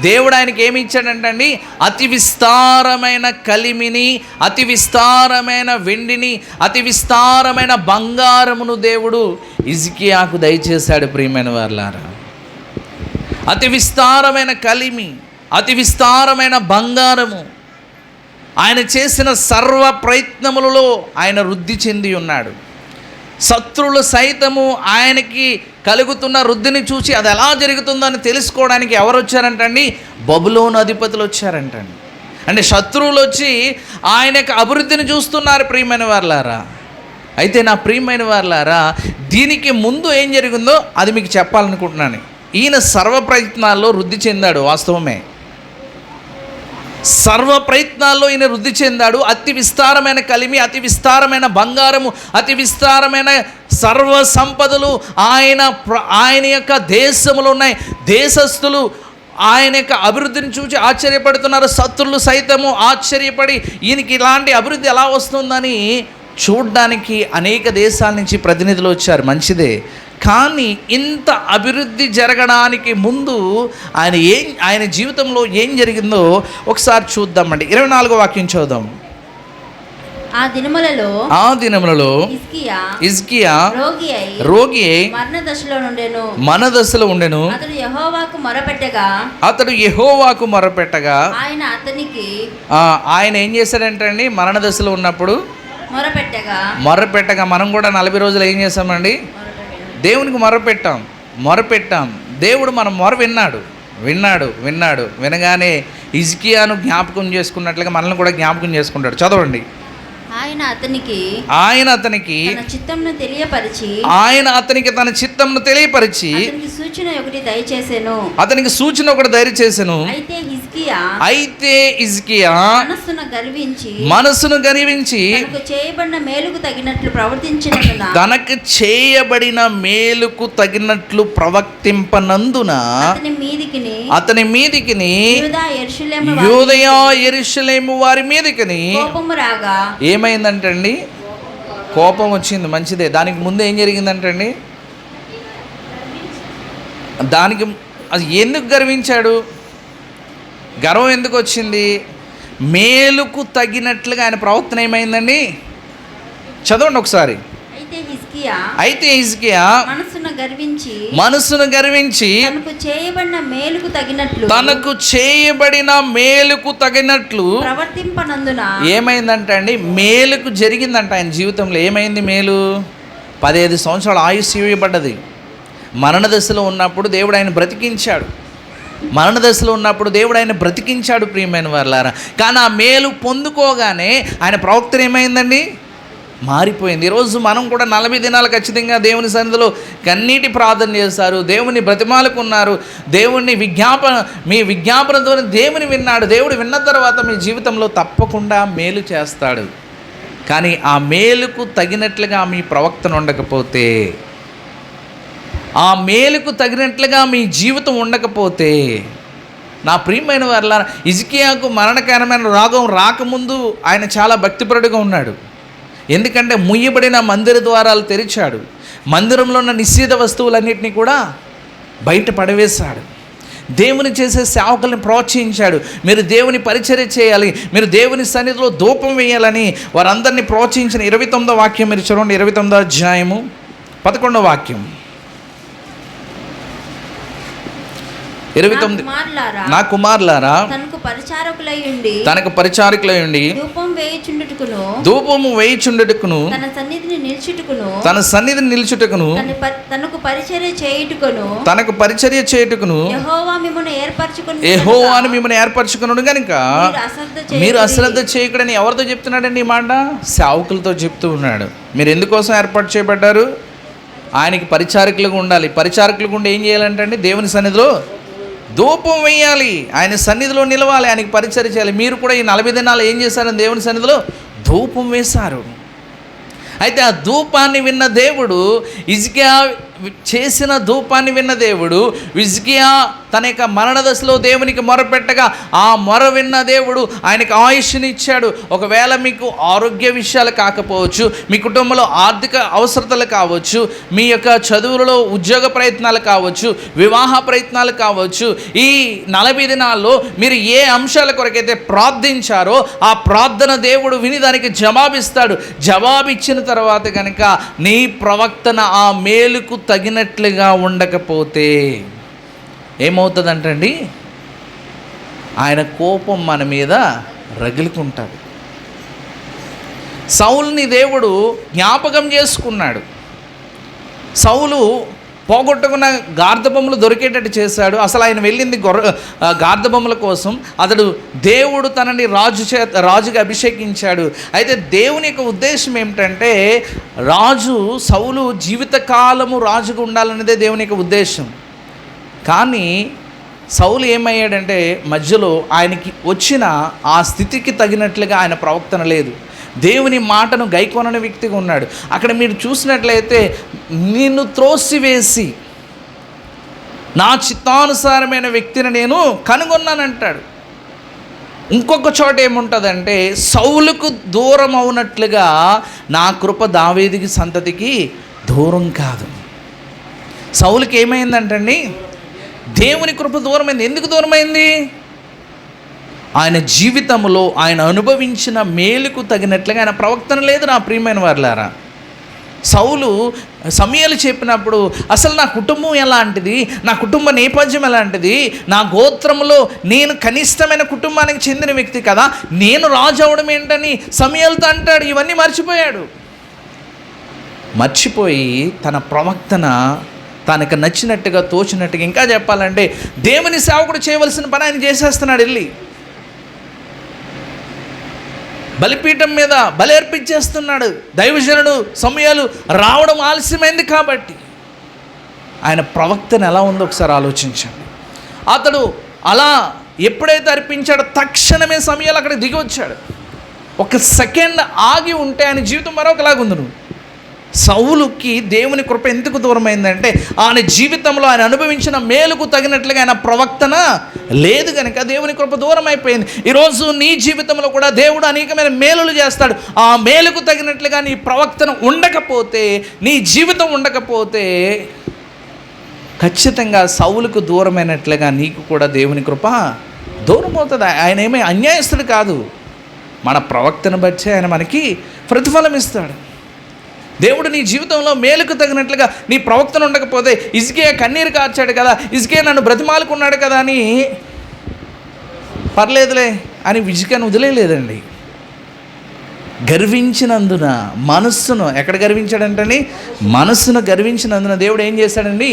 దేవుడు ఆయనకి ఏమి ఇచ్చాడంటండి? అతి విస్తారమైన కలిమిని, అతి విస్తారమైన వెండిని, అతి విస్తారమైన బంగారమును దేవుడు హిజ్కియాకు దయచేశాడు. ప్రియమైన వారులారా, అతి విస్తారమైన కలిమి, అతి విస్తారమైన బంగారము, ఆయన చేసిన సర్వ ప్రయత్నములలో ఆయన వృద్ధి చెంది ఉన్నాడు. శత్రువులు సైతము ఆయనకి కలుగుతున్న వృద్ధిని చూసి అది ఎలా జరుగుతుందో అని తెలుసుకోవడానికి ఎవరు వచ్చారంటండి? బబులోను అధిపతులు వచ్చారంటండి. అంటే శత్రువులు వచ్చి ఆయన యొక్క అభివృద్ధిని చూస్తున్నారు. ప్రియమైన వారులారా, అయితే నా ప్రియమైన వారులారా, దీనికి ముందు ఏం జరిగిందో అది మీకు చెప్పాలనుకుంటున్నాను. ఈయన సర్వ ప్రయత్నాల్లో వృద్ధి చెందాడు, వాస్తవమే. సర్వ ప్రయత్నాల్లో ఈయన వృద్ధి చెందాడు. అతి విస్తారమైన కలిమి, అతి విస్తారమైన బంగారము, అతి విస్తారమైన సర్వ సంపదలు ఆయన యొక్క దేశములో ఉన్నాయి. దేశస్థులు ఆయన యొక్క అభివృద్ధిని చూసి ఆశ్చర్యపడుతున్నారు. శత్రులు సైతము ఆశ్చర్యపడి ఈయనకి ఇలాంటి అభివృద్ధి ఎలా వస్తుందని చూడ్డానికి అనేక దేశాల నుంచి ప్రతినిధులు వచ్చారు. మంచిదే, కానీ ఇంత అభివృద్ధి జరగడానికి ముందు ఆయన జీవితంలో ఏం జరిగిందో ఒకసారి చూద్దామండి. 24వ వాక్యం చూద్దాం. ఆ దినములలో హిజ్కియా రోగి అయి మరణ దశలో ఉండెను. అతడు యెహోవాకు మొరపెట్టగా ఆయన ఏం చేశాడంటే మరణ దశలో ఉన్నప్పుడు మొరపెట్టగా మనం కూడా 40 రోజులు ఏం చేస్తామండి? దేవునికి మొరపెట్టాం. దేవుడు మన మొర విన్నాడు. వినగానే హిజ్కియాను జ్ఞాపకం చేసుకున్నట్లుగా మనల్ని కూడా జ్ఞాపకం చేసుకుంటాడు. చదవండి. ఆయన అతనికి తన చిత్తమును తెలియపరిచి అతనికి సూచన ఒకటి దయచేసెను. అయితే హిజ్కియా మనస్సును గర్వించి తనకు చేయబడిన మేలుకు తగినట్లు ప్రవర్తింపనందున అతని మీదికిని యూదయ యెరూషలేము వారి మీదికిని ఏమైందంటే అండి? కోపం వచ్చింది. మంచిదే. దానికి ముందు ఏం జరిగిందంటండి? దానికి అది ఎందుకు గర్వించాడు? గర్వం ఎందుకు వచ్చింది? మేలుకు తగినట్లుగా ఆయన ప్రవర్తన ఏమైందండి? చదవండి ఒకసారి. అయితే హిజ్కియా మనస్సును గర్వించి తనకు చేయబడిన మేలుకు తగినట్లు ప్రవర్తింపనందున ఏమైందంట అండి? మేలుకు జరిగిందంట ఆయన జీవితంలో. ఏమైంది మేలు? 15 సంవత్సరాల ఆయుష్ ఇవ్వబడ్డది. మరణ దశలో ఉన్నప్పుడు దేవుడు ఆయన బ్రతికించాడు. ప్రియమైన వారులారా, కానీ ఆ మేలు పొందుకోగానే ఆయన ప్రవక్త ఏమైందండి? మారిపోయింది. ఈరోజు మనం కూడా 40 దినాలు ఖచ్చితంగా దేవుని సన్నిధిలో కన్నీటి ప్రార్థన చేస్తారు, దేవుని బ్రతిమాలుకున్నారు, దేవుని మీ విజ్ఞాపన ద్వారా దేవుని విన్నాడు. దేవుడు విన్న తర్వాత మీ జీవితంలో తప్పకుండా మేలు చేస్తాడు. కానీ ఆ మేలుకు తగినట్లుగా మీ ప్రవక్తన ఉండకపోతే, ఆ మేలుకు తగినట్లుగా మీ జీవితం ఉండకపోతే, నా ప్రియమైన వారులారా, హిజ్కియాకు మరణకరమైన రోగం రాకముందు ఆయన చాలా భక్తిపరుడుగా ఉన్నాడు. ఎందుకంటే ముయ్యబడిన మందిర ద్వారాలు తెరిచాడు. మందిరంలో ఉన్న నిషిద్ధ వస్తువులన్నింటినీ కూడా బయట పడవేశాడు. దేవుని చేసే సేవకుల్ని ప్రోత్సహించాడు. మీరు దేవుని పరిచర్య చేయాలి, మీరు దేవుని సన్నిధిలో ధూపం వేయాలని వారందరినీ ప్రోత్సహించిన 29వ వాక్యం మీరు చూడండి. 29వ అధ్యాయము 11వ వాక్యం. 29. నా కుమారులారా తనకు పరిచారకులై ఉండి తనకు పరిచారకులై ఉండి ధూపము వేయుచుండుటకును తన తన సన్నిధిని నిలుచుటకును తనకు పరిచర్య చేయుటకును యెహోవాను మిమ్మల్ని ఏర్పరచుకున్నాడు కనుక మీరు అశ్రద్ధ చేయకూడని ఎవరితో చెప్తున్నాడండి ఈ మాట? సేవకులతో చెప్తూ ఉన్నాడు. మీరు ఎందుకోసం ఏర్పాటు చేయబడ్డారు? ఆయనకి పరిచారకులుగా ఉండాలి. పరిచారకులుగా ఉండి ఏం చేయాలంటే అండి, దేవుని సన్నిధిలో ధూపం వేయాలి, ఆయన సన్నిధిలో నిలవాలి, ఆయనకి పరిచర్య చేయాలి. మీరు కూడా ఈ 40 దినాలు ఏం చేశారని దేవుని సన్నిధిలో ధూపం వేశారు. అయితే ఆ ధూపాన్ని విన్న దేవుడు, హిజ్కియా చేసిన ధూపాన్ని విన్న దేవుడు, హిజ్కియా తన యొక్క మరణ దశలో దేవునికి మొరపెట్టగా ఆ మొర విన్న దేవుడు ఆయనకు ఆయుష్ని ఇచ్చాడు. ఒకవేళ మీకు ఆరోగ్య విషయాలు కాకపోవచ్చు, మీ కుటుంబంలో ఆర్థిక అవసరతలు కావచ్చు, మీ యొక్క చదువులలో ఉద్యోగ ప్రయత్నాలు కావచ్చు, వివాహ ప్రయత్నాలు కావచ్చు, ఈ 40 దినాల్లో మీరు ఏ అంశాల కొరకైతే ప్రార్థించారో ఆ ప్రార్థన దేవుడు విని దానికి జవాబిస్తాడు. జవాబిచ్చిన తర్వాత కనుక నీ ప్రవక్తన ఆ మేలుకు తగినట్లుగా ఉండకపోతే ఏమవుతుందంటండి, ఆయన కోపం మన మీద రగులుకుంటాడు. సౌలుని దేవుడు జ్ఞాపకం చేసుకున్నాడు. సౌలు పోగొట్టుకున్న గార్ధబొమ్మలు దొరికేటట్టు చేశాడు. అసలు ఆయన వెళ్ళింది గార్ధబొమ్మల కోసం. అతడు దేవుడు తనని రాజుగా అభిషేకించాడు. అయితే దేవుని యొక్క ఉద్దేశం ఏమిటంటే, సౌలు జీవితకాలము రాజుగా ఉండాలనేదే దేవుని యొక్క ఉద్దేశం. కానీ సౌలు ఏమయ్యాడంటే, మధ్యలో ఆయనకి వచ్చిన ఆ స్థితికి తగినట్లుగా ఆయన ప్రవర్తన లేదు. దేవుని మాటను గైకొనని వ్యక్తిగా ఉన్నాడు. అక్కడ మీరు చూసినట్లయితే, నిన్ను త్రోసివేసి నా చిత్తానుసారమైన వ్యక్తిని నేను కనుగొన్నానంటాడు. ఇంకొక చోట ఏముంటుందంటే, సౌలుకు దూరం అవునట్లుగా నా కృప దావీదుకి సంతతికి దూరం కాదు. సౌలుకి ఏమైందంటండి, దేవుని కృప దూరమైంది. ఎందుకు దూరమైంది? ఆయన జీవితంలో ఆయన అనుభవించిన మేలుకు తగినట్లుగా ఆయన ప్రవర్తన లేదు. నా ప్రియమైన వారులారా, సౌలు సమూయేలు చెప్పినప్పుడు అసలు నా కుటుంబం ఎలాంటిది, నా కుటుంబ నేపథ్యం ఎలాంటిది, నా గోత్రంలో నేను కనిష్టమైన కుటుంబానికి చెందిన వ్యక్తి కదా, నేను రాజు అవడం ఏంటని సమూయేలుతో అంటాడు. ఇవన్నీ మర్చిపోయి తన ప్రవక్తన తనకు నచ్చినట్టుగా తోచినట్టుగా, ఇంకా చెప్పాలంటే దేవుని సేవకుడు చేయవలసిన పని ఆయన చేసేస్తున్నాడు. వెళ్ళి బలిపీఠం మీద బలి అర్పించేస్తున్నాడు. దైవజనుడు సమూయేలు రావడం ఆలస్యమైంది కాబట్టి. ఆయన ప్రవక్తను ఎలా ఉందో ఒకసారి ఆలోచించండి. అతడు అలా ఎప్పుడైతే అర్పించాడో తక్షణమే సమూయేలు అక్కడికి దిగి వచ్చాడు. ఒక సెకండ్ ఆగి ఉంటే ఆయన జీవితం మరొకలాగుంది. సౌలుకి దేవుని కృప ఎందుకు దూరమైందంటే, ఆయన జీవితంలో ఆయన అనుభవించిన మేలుకు తగినట్లుగా ఆయన ప్రవక్తన లేదు కనుక దేవుని కృప దూరం అయిపోయింది. ఈరోజు నీ జీవితంలో కూడా దేవుడు అనేకమైన మేలులు చేస్తాడు. ఆ మేలుకు తగినట్లుగా నీ ప్రవక్తన ఉండకపోతే, నీ జీవితం ఉండకపోతే, ఖచ్చితంగా సౌలుకు దూరమైనట్లుగా నీకు కూడా దేవుని కృప దూరం అవుతుంది. ఆయన ఏమీ అన్యాయస్తుడు కాదు. మన ప్రవక్తను బట్టి ఆయన మనకి ప్రతిఫలం ఇస్తాడు. దేవుడు నీ జీవితంలో మేలుకు తగినట్లుగా నీ ప్రవక్తను ఉండకపోతే, హిజ్కియా కన్నీరు కార్చాడు కదా, హిజ్కియా నన్ను బ్రతిమాలుకున్నాడు కదా అని పర్లేదులే అని హిజ్కియాను వదిలేయలేదండి. గర్వించినందున మనస్సును, ఎక్కడ గర్వించాడంటని, మనస్సును గర్వించినందున దేవుడు ఏం చేశాడండి,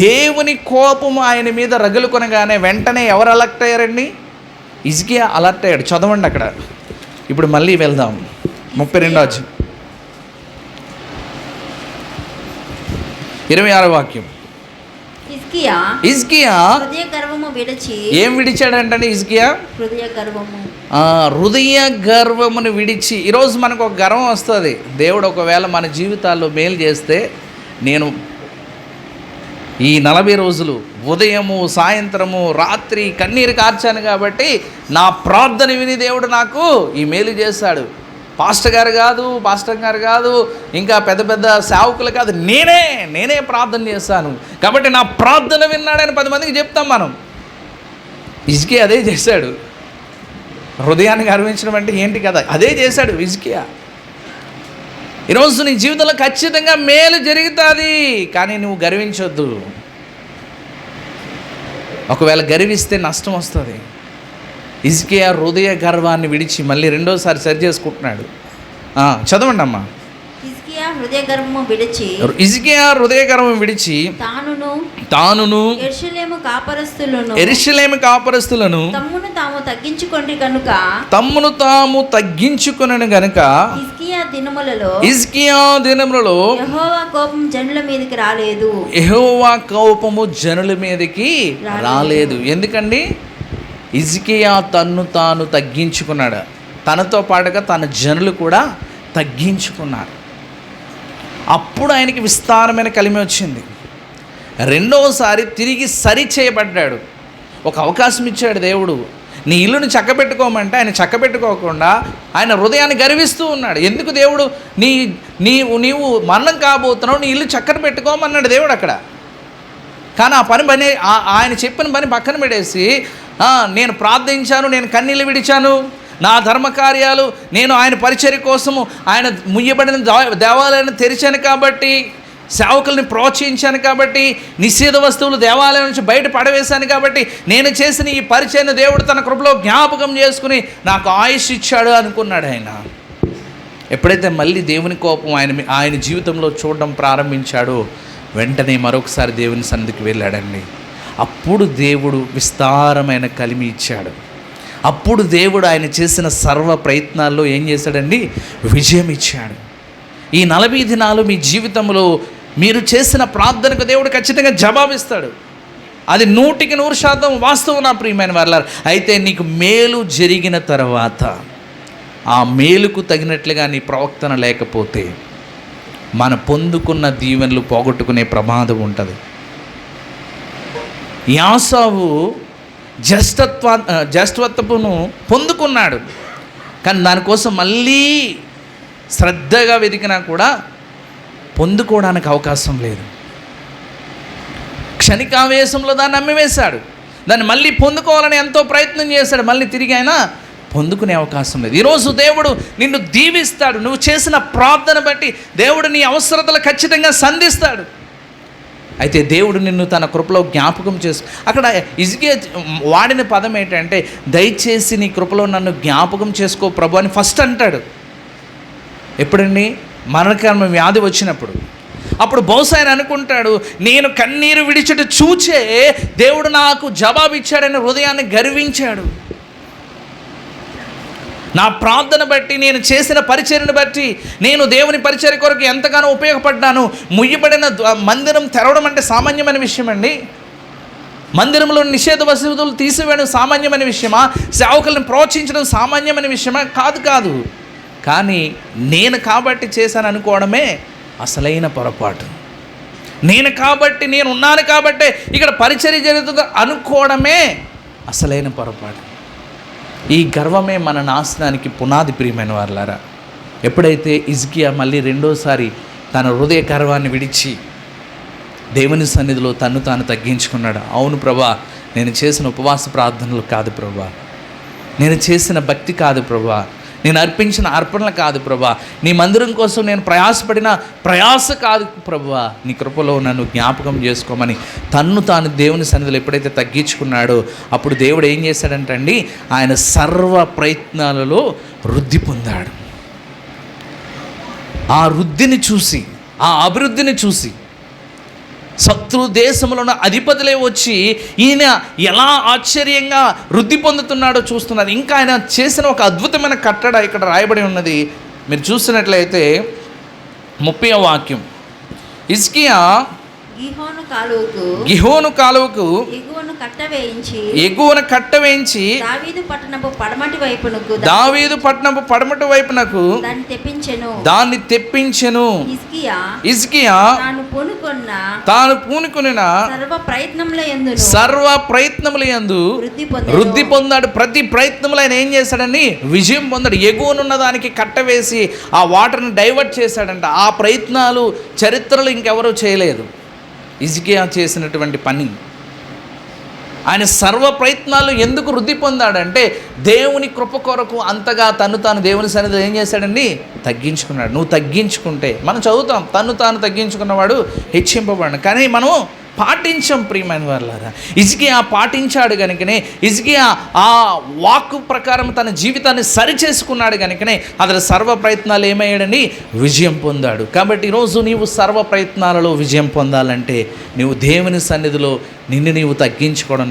దేవుని కోపము ఆయన మీద రగులుకొనగానే వెంటనే ఎవరు అలర్ట్ అయ్యారండి? హిజ్కియా అలర్ట్ అయ్యాడు. చదవండి అక్కడ. ఇప్పుడు మళ్ళీ వెళ్దాం. 32 26 వాక్యం. హిజ్కియా ఏం విడిచాడంటే, హిజ్కియా హృదయ గర్వమును విడిచి. ఈరోజు మనకు ఒక గర్వం వస్తుంది. దేవుడు ఒకవేళ మన జీవితాల్లో మేలు చేస్తే, నేను ఈ 40 రోజులు ఉదయము సాయంత్రము రాత్రి కన్నీరు కార్చాను కాబట్టి నా ప్రార్థన విని దేవుడు నాకు ఈ మేలు చేశాడు. పాస్టర్ గారు కాదు, ఇంకా పెద్ద పెద్ద సేవకులు కాదు, నేనే ప్రార్థన చేశాను కాబట్టి నా ప్రార్థన విన్నాడని 10 మందికి చెప్తాం మనం. హిజ్కియా అదే చేశాడు. హృదయాన్ని గర్వించడం అంటే ఏంటి కదా, అదే చేశాడు హిజ్కియా. ఈరోజు నీ జీవితంలో ఖచ్చితంగా మేలు జరుగుతుంది, కానీ నువ్వు గర్వించొద్దు. ఒకవేళ గర్విస్తే నష్టం వస్తుంది. హిజ్కియా హృదయ గర్వాన్ని విడిచి మళ్ళీ రెండోసారి సరి చేసుకుంటున్నాడు. చదవండి అమ్మా. హిజ్కియా హృదయ గర్వము విడిచి, హిజ్కియా హృదయ గర్వం విడిచి తానును యెరూషలేము కాపరస్తులను తమ్మును తాము తగ్గించుకొనెను గనుక హిజ్కియా దినములలో యెహోవా కోపం జనుల మీదకి రాలేదు. ఎందుకండి? హిజ్కియా తన్ను తాను తగ్గించుకున్నాడు. తనతో పాటుగా తన జనులు కూడా తగ్గించుకున్నారు. అప్పుడు ఆయనకి విస్తారమైన కలిమి వచ్చింది. రెండవసారి తిరిగి సరి చేయబడ్డాడు. ఒక అవకాశం ఇచ్చాడు దేవుడు. నీ ఇల్లుని చక్కబెట్టుకోమంటే ఆయన చక్కబెట్టుకోకుండా ఆయన హృదయాన్ని గర్విస్తూ ఉన్నాడు. ఎందుకు దేవుడు నీవు మరణం కాబోతున్నావు, నీ ఇల్లు చక్కని పెట్టుకోమన్నాడు దేవుడు అక్కడ. కానీ ఆ పని ఆయన చెప్పిన పని పక్కన పెట్టేసి, నేను ప్రార్థించాను, నేను కన్నీళ్ళు విడిచాను, నా ధర్మకార్యాలు, నేను ఆయన పరిచర్య కోసము ఆయన ముయ్యబడిన దేవాలయాన్ని తెరిచాను కాబట్టి, సేవకుల్ని ప్రోత్సహించాను కాబట్టి, నిషేధ వస్తువులు దేవాలయం నుంచి బయట పడవేశాను కాబట్టి, నేను చేసిన ఈ పరిచయను దేవుడు తన కృపలో జ్ఞాపకం చేసుకుని నాకు ఆయుష్ ఇచ్చాడు అనుకున్నాడు ఆయన. ఎప్పుడైతే మళ్ళీ దేవుని కోపం ఆయన జీవితంలో చూడడం ప్రారంభించాడో వెంటనే మరొకసారి దేవుని సన్నిధికి వెళ్ళాడండి. అప్పుడు దేవుడు విస్తారమైన కలిమి ఇచ్చాడు. అప్పుడు దేవుడు ఆయన చేసిన సర్వ ప్రయత్నాల్లో ఏం చేశాడండి? విజయం ఇచ్చాడు. ఈ 40 దినాలు మీ జీవితంలో మీరు చేసిన ప్రార్థనకు దేవుడు ఖచ్చితంగా జవాబిస్తాడు. అది 100% వాస్తవం నా ప్రియమైన వారలారా. అయితే నీకు మేలు జరిగిన తర్వాత ఆ మేలుకు తగినట్లుగా నీ ప్రవర్తన లేకపోతే మన పొందుకున్న దీవెనలు పోగొట్టుకునే ప్రమాదం ఉంటుంది. యాసావు జ్యేష్ఠత్వమును పొందుకున్నాడు, కానీ దానికోసం మళ్ళీ శ్రద్ధగా వెతికినా కూడా పొందుకోవడానికి అవకాశం లేదు. క్షణికావేశంలో దాన్ని అమ్మివేశాడు. దాన్ని మళ్ళీ పొందుకోవాలని ఎంతో ప్రయత్నం చేశాడు, మళ్ళీ తిరిగి అయినా పొందుకునే అవకాశం లేదు. ఈరోజు దేవుడు నిన్ను దీవిస్తాడు. నువ్వు చేసిన ప్రార్థన బట్టి దేవుడు నీ అవసరతలు ఖచ్చితంగా సంధిస్తాడు. అయితే దేవుడు నిన్ను తన కృపలో జ్ఞాపకం చేసు. అక్కడ హిజ్కియా వాడిన పదం ఏంటంటే, దయచేసి నీ కృపలో నన్ను జ్ఞాపకం చేసుకో ప్రభు అని ఫస్ట్ అంటాడు. ఎప్పుడండి? మరణకరమైన వ్యాధి వచ్చినప్పుడు. అప్పుడు బహుశా ఆయన అనుకుంటాడు, నేను కన్నీరు విడిచుట చూచే దేవుడు నాకు జవాబు ఇచ్చాడని హృదయాన్ని గర్వించాడు. నా ప్రార్థన బట్టి, నేను చేసిన పరిచర్యను బట్టి, నేను దేవుని పరిచర్య కొరకు ఎంతగానో ఉపయోగపడ్డాను. ముయ్యబడిన మందిరం తెరవడం అంటే సామాన్యమైన విషయం అండి. మందిరంలో నిషేధ వస్తువులు తీసివేయడం సామాన్యమైన విషయమా? సేవకులను ప్రోత్సహించడం సామాన్యమైన విషయమా? కాదు. కానీ నేను కాబట్టి చేశాను అనుకోవడమే అసలైన పొరపాటు. నేను ఉన్నాను కాబట్టే ఇక్కడ పరిచర్య జరుగుతుంది అనుకోవడమే అసలైన పొరపాటు. ఈ గర్వమే మన నాశనానికి పునాది, ప్రియమైన వారలారా. ఎప్పుడైతే హిజ్కియా మళ్ళీ రెండోసారి తన హృదయ గర్వాన్ని విడిచి దేవుని సన్నిధిలో తన్ను తాను తగ్గించుకున్నాడు. అవును ప్రభా, నేను చేసిన ఉపవాస ప్రార్థనలు కాదు ప్రభా, నేను చేసిన భక్తి కాదు ప్రభా, నేను అర్పించిన అర్పణలు కాదు ప్రభా, నీ మందిరం కోసం నేను ప్రయాసపడిన ప్రయాస కాదు ప్రభువా, నీ కృపలో నన్ను జ్ఞాపకం చేసుకోమని తన్ను తాను దేవుని సన్నిధిలో ఎప్పుడైతే తగ్గించుకున్నాడో అప్పుడు దేవుడు ఏం చేశాడంటండి, ఆయన సర్వ ప్రయత్నాలలో వృద్ధి పొందాడు. ఆ వృద్ధిని చూసి, ఆ అభివృద్ధిని చూసి శత్రు దేశంలో ఉన్న అధిపతులే వచ్చి ఈయన ఎలా ఆశ్చర్యంగా వృద్ధి పొందుతున్నాడో చూస్తున్నారు. ఇంకా ఆయన చేసిన ఒక అద్భుతమైన కట్టడ ఇక్కడ రాయబడి ఉన్నది. మీరు చూసినట్లయితే 30వ వాక్యం, హిజ్కియా గిహోను కాలువకు ఎగువన కట్టవేయించి దావీదు పట్టణపు పడమటి వైపునకు దాన్ని తెప్పించెను. హిజ్కియా తాను పూనుకొనిన సర్వ ప్రయత్నముల యందు వృద్ధి పొందాడు. ప్రతి ప్రయత్నంలో ఆయన ఏం చేశాడని విజయం పొందాడు. ఎగువనున్న దానికి కట్టవేసి ఆ వాటర్ని డైవర్ట్ చేశాడంట. ఆ ప్రయత్నాలు చరిత్రలో ఇంకెవరూ చేయలేదు. హిజ్కియా చేసినటువంటి పని, ఆయన సర్వ ప్రయత్నాలు ఎందుకు వృద్ధి పొందాడంటే దేవుని కృప కొరకు అంతగా తను తాను దేవుని సన్నిధిలో ఏం చేశాడండి, తగ్గించుకున్నాడు. నువ్వు తగ్గించుకుంటే, మనం చదువుతాం తను తాను తగ్గించుకున్నవాడు హెచ్చింపబడు, కానీ మనం పాటించాం ప్రియమైన వాళ్ళారా. హిజ్కియా పాటించాడు కనుకనే, హిజ్కియా ఆ వాక్కు ప్రకారం తన జీవితాన్ని సరిచేసుకున్నాడు కనుకనే అతడు సర్వ ప్రయత్నాలు ఏమయ్యాడని విజయం పొందాడు. కాబట్టి ఈరోజు నీవు సర్వ ప్రయత్నాలలో విజయం పొందాలంటే నీవు దేవుని సన్నిధిలో నిన్ను నీవు తగ్గించుకోవడం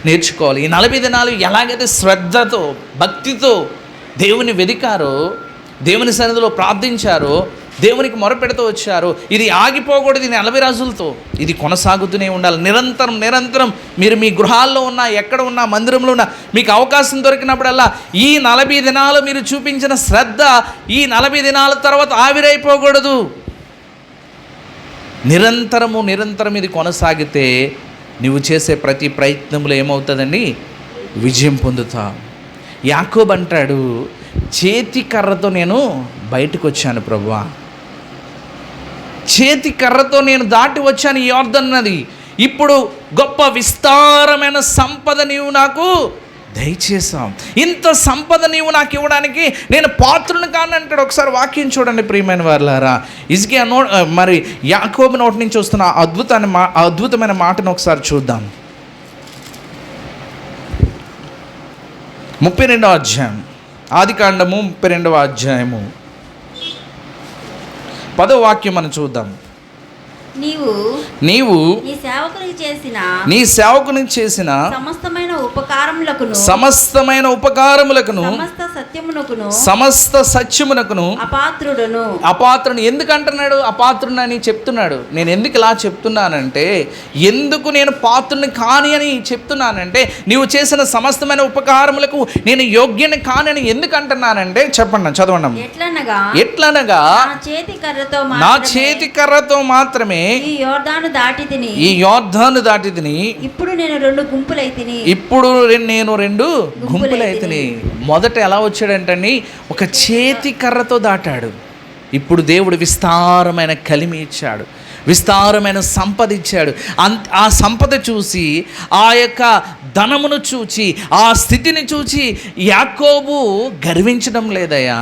నేర్చుకోవాలి. ఈ 40 దినాలు ఎలాగైతే శ్రద్ధతో భక్తితో దేవుని వెదికారో, దేవుని సన్నిధిలో ప్రార్థించారో, దేవునికి మొరపెడుతూ వచ్చారు, ఇది ఆగిపోకూడదు. ఇది 40 రోజులతో ఇది కొనసాగుతూనే ఉండాలి. నిరంతరం మీరు మీ గృహాల్లో ఉన్నా, ఎక్కడ ఉన్నా, మందిరంలో ఉన్నా, మీకు అవకాశం దొరికినప్పుడల్లా ఈ 40 దినాలు మీరు చూపించిన శ్రద్ధ ఈ 40 దినాల తర్వాత ఆవిరైపోకూడదు. నిరంతరం ఇది కొనసాగితే నువ్వు చేసే ప్రతి ప్రయత్నంలో ఏమవుతుందండి? విజయం పొందుతా. యాకోబు అంటాడు, చేతి కర్రతో నేను బయటకు వచ్చాను ప్రభువా, చేతి కర్రతో నేను దాటి వచ్చాను ఈ యోర్దాను నది. ఇప్పుడు గొప్ప విస్తారమైన సంపద నీవు నాకు దయచేసాం. ఇంత సంపద నీవు నాకు ఇవ్వడానికి నేను పాత్రుని కాను అంటాడు. ఒకసారి వాక్యం చూడండి ప్రియమైన వారులారా. హిజ్కియా మరి యాకోబు నోటి నుంచి వస్తున్న అద్భుతమైన మాటను ఒకసారి చూద్దాం. 32వ అధ్యాయం, ఆదికాండము 32వ అధ్యాయము 10వ వాక్యం మనం చూద్దాం. నీవు నీ సేవకునికి చేసిన సమస్తమైన ఉపకారములకును సమస్త సత్యమునకును అపాత్రుడు. ఎందుకంటున్నాడు అపాత్రుడు అని చెప్తున్నాడు? నేను ఎందుకు ఇలా చెప్తున్నానంటే, ఎందుకు నేను పాత్రుని కాని అని చెప్తున్నానంటే, నీవు చేసిన సమస్తమైన ఉపకారములకు నేను యోగ్యని కాని అని ఎందుకు అంటున్నానంటే, చెప్పండి, చదవండి. ఎట్లనగా నా చేతి కర్రతో మాత్రమే ఈ యోర్దాను దాటి తిని ఇప్పుడు నేను 2 గుంపులైతిని. మొదట ఎలా వచ్చాడంటని ఒక చేతి కర్రతో దాటాడు. ఇప్పుడు దేవుడు విస్తారమైన కలిమి ఇచ్చాడు, విస్తారమైన సంపద ఇచ్చాడు. ఆ సంపద చూసి, ఆ యొక్క ధనమును చూచి, ఆ స్థితిని చూచి యాకోబు గర్వించడం లేదయ్యా.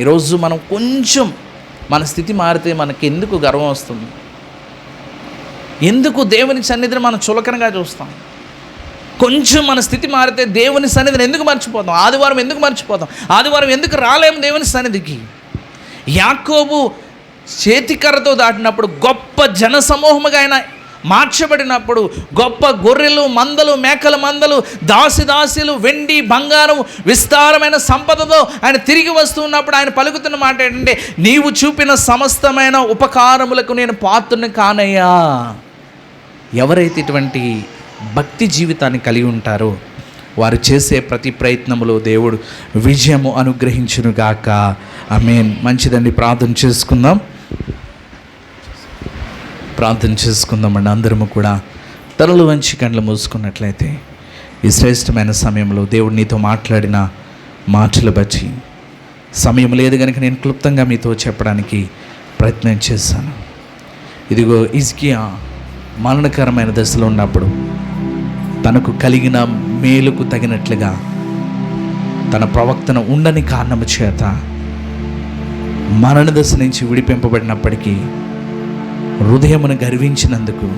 ఈరోజు మనం కొంచెం మన స్థితి మారితే మనకి ఎందుకు గర్వం వస్తుంది? ఎందుకు దేవుని సన్నిధిని మనం చులకనగా చూస్తాం? కొంచెం మన స్థితి మారితే దేవుని సన్నిధిని ఎందుకు మర్చిపోతాం? ఆదివారం ఎందుకు మర్చిపోతాం? ఆదివారం ఎందుకు రాలేము దేవుని సన్నిధికి? యాకోబు చేతికర్రతో దాటినప్పుడు, గొప్ప జనసమూహముగా ఆయన మార్చబడినప్పుడు, గొప్ప గొర్రెలు మందలు, మేకల మందలు, దాసులు, వెండి బంగారం, విస్తారమైన సంపదతో ఆయన తిరిగి వస్తున్నప్పుడు ఆయన పలుకుతున్న మాట ఏంటంటే, నీవు చూపిన సమస్తమైన ఉపకారములకు నేను పాత్రుని కానయ్యా. ఎవరైతే ఇటువంటి భక్తి జీవితాన్ని కలిగి ఉంటారో వారు చేసే ప్రతి ప్రయత్నములో దేవుడు విజయము అనుగ్రహించునుగాక. ఆమేన్. మంచిదండి, ప్రార్థన చేసుకుందామండి. అందరము కూడా తలలు వంచి కళ్ళు మూసుకున్నట్లయితే, ఈ శ్రేష్టమైన సమయంలో దేవుడు నీతో మాట్లాడిన మాటలు బట్టి, సమయం లేదు కనుక నేను క్లుప్తంగా మీతో చెప్పడానికి ప్రయత్నం చేశాను. ఇదిగో హిజ్కియా మరణకరమైన దశలో ఉన్నప్పుడు తనకు కలిగిన మేలుకు తగినట్లుగా తన ప్రవక్తన ఉండని కారణము చేత మరణ దశ నుంచి విడిపింపబడినప్పటికీ హృదయమును గర్వించినందుకు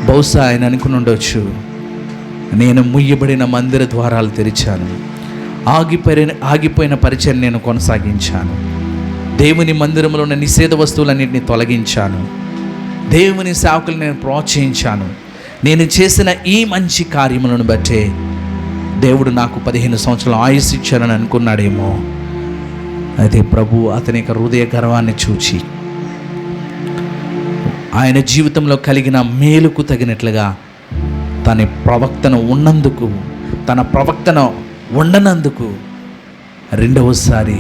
బహుశా ఆయన అనుకుని ఉండొచ్చు, నేను ముయ్యబడిన మందిర ద్వారాలు తెరిచాను, ఆగిపోయిన పరిచయం నేను కొనసాగించాను, దేవుని మందిరంలో ఉన్న నిషేధ వస్తువులన్నింటినీ తొలగించాను, దేవుని సేవకులు నేను ప్రోత్సహించాను, నేను చేసిన ఈ మంచి కార్యములను బట్టే దేవుడు నాకు 15 సంవత్సరాల ఆయుస్సు ఇచ్చారని అనుకున్నాడేమో. అయితే ప్రభు అతని యొక్క హృదయ గర్వాన్ని చూచి ఆయన జీవితంలో కలిగిన మేలుకు తగినట్లుగా తన ప్రవక్తను ఉండనందుకు రెండవసారి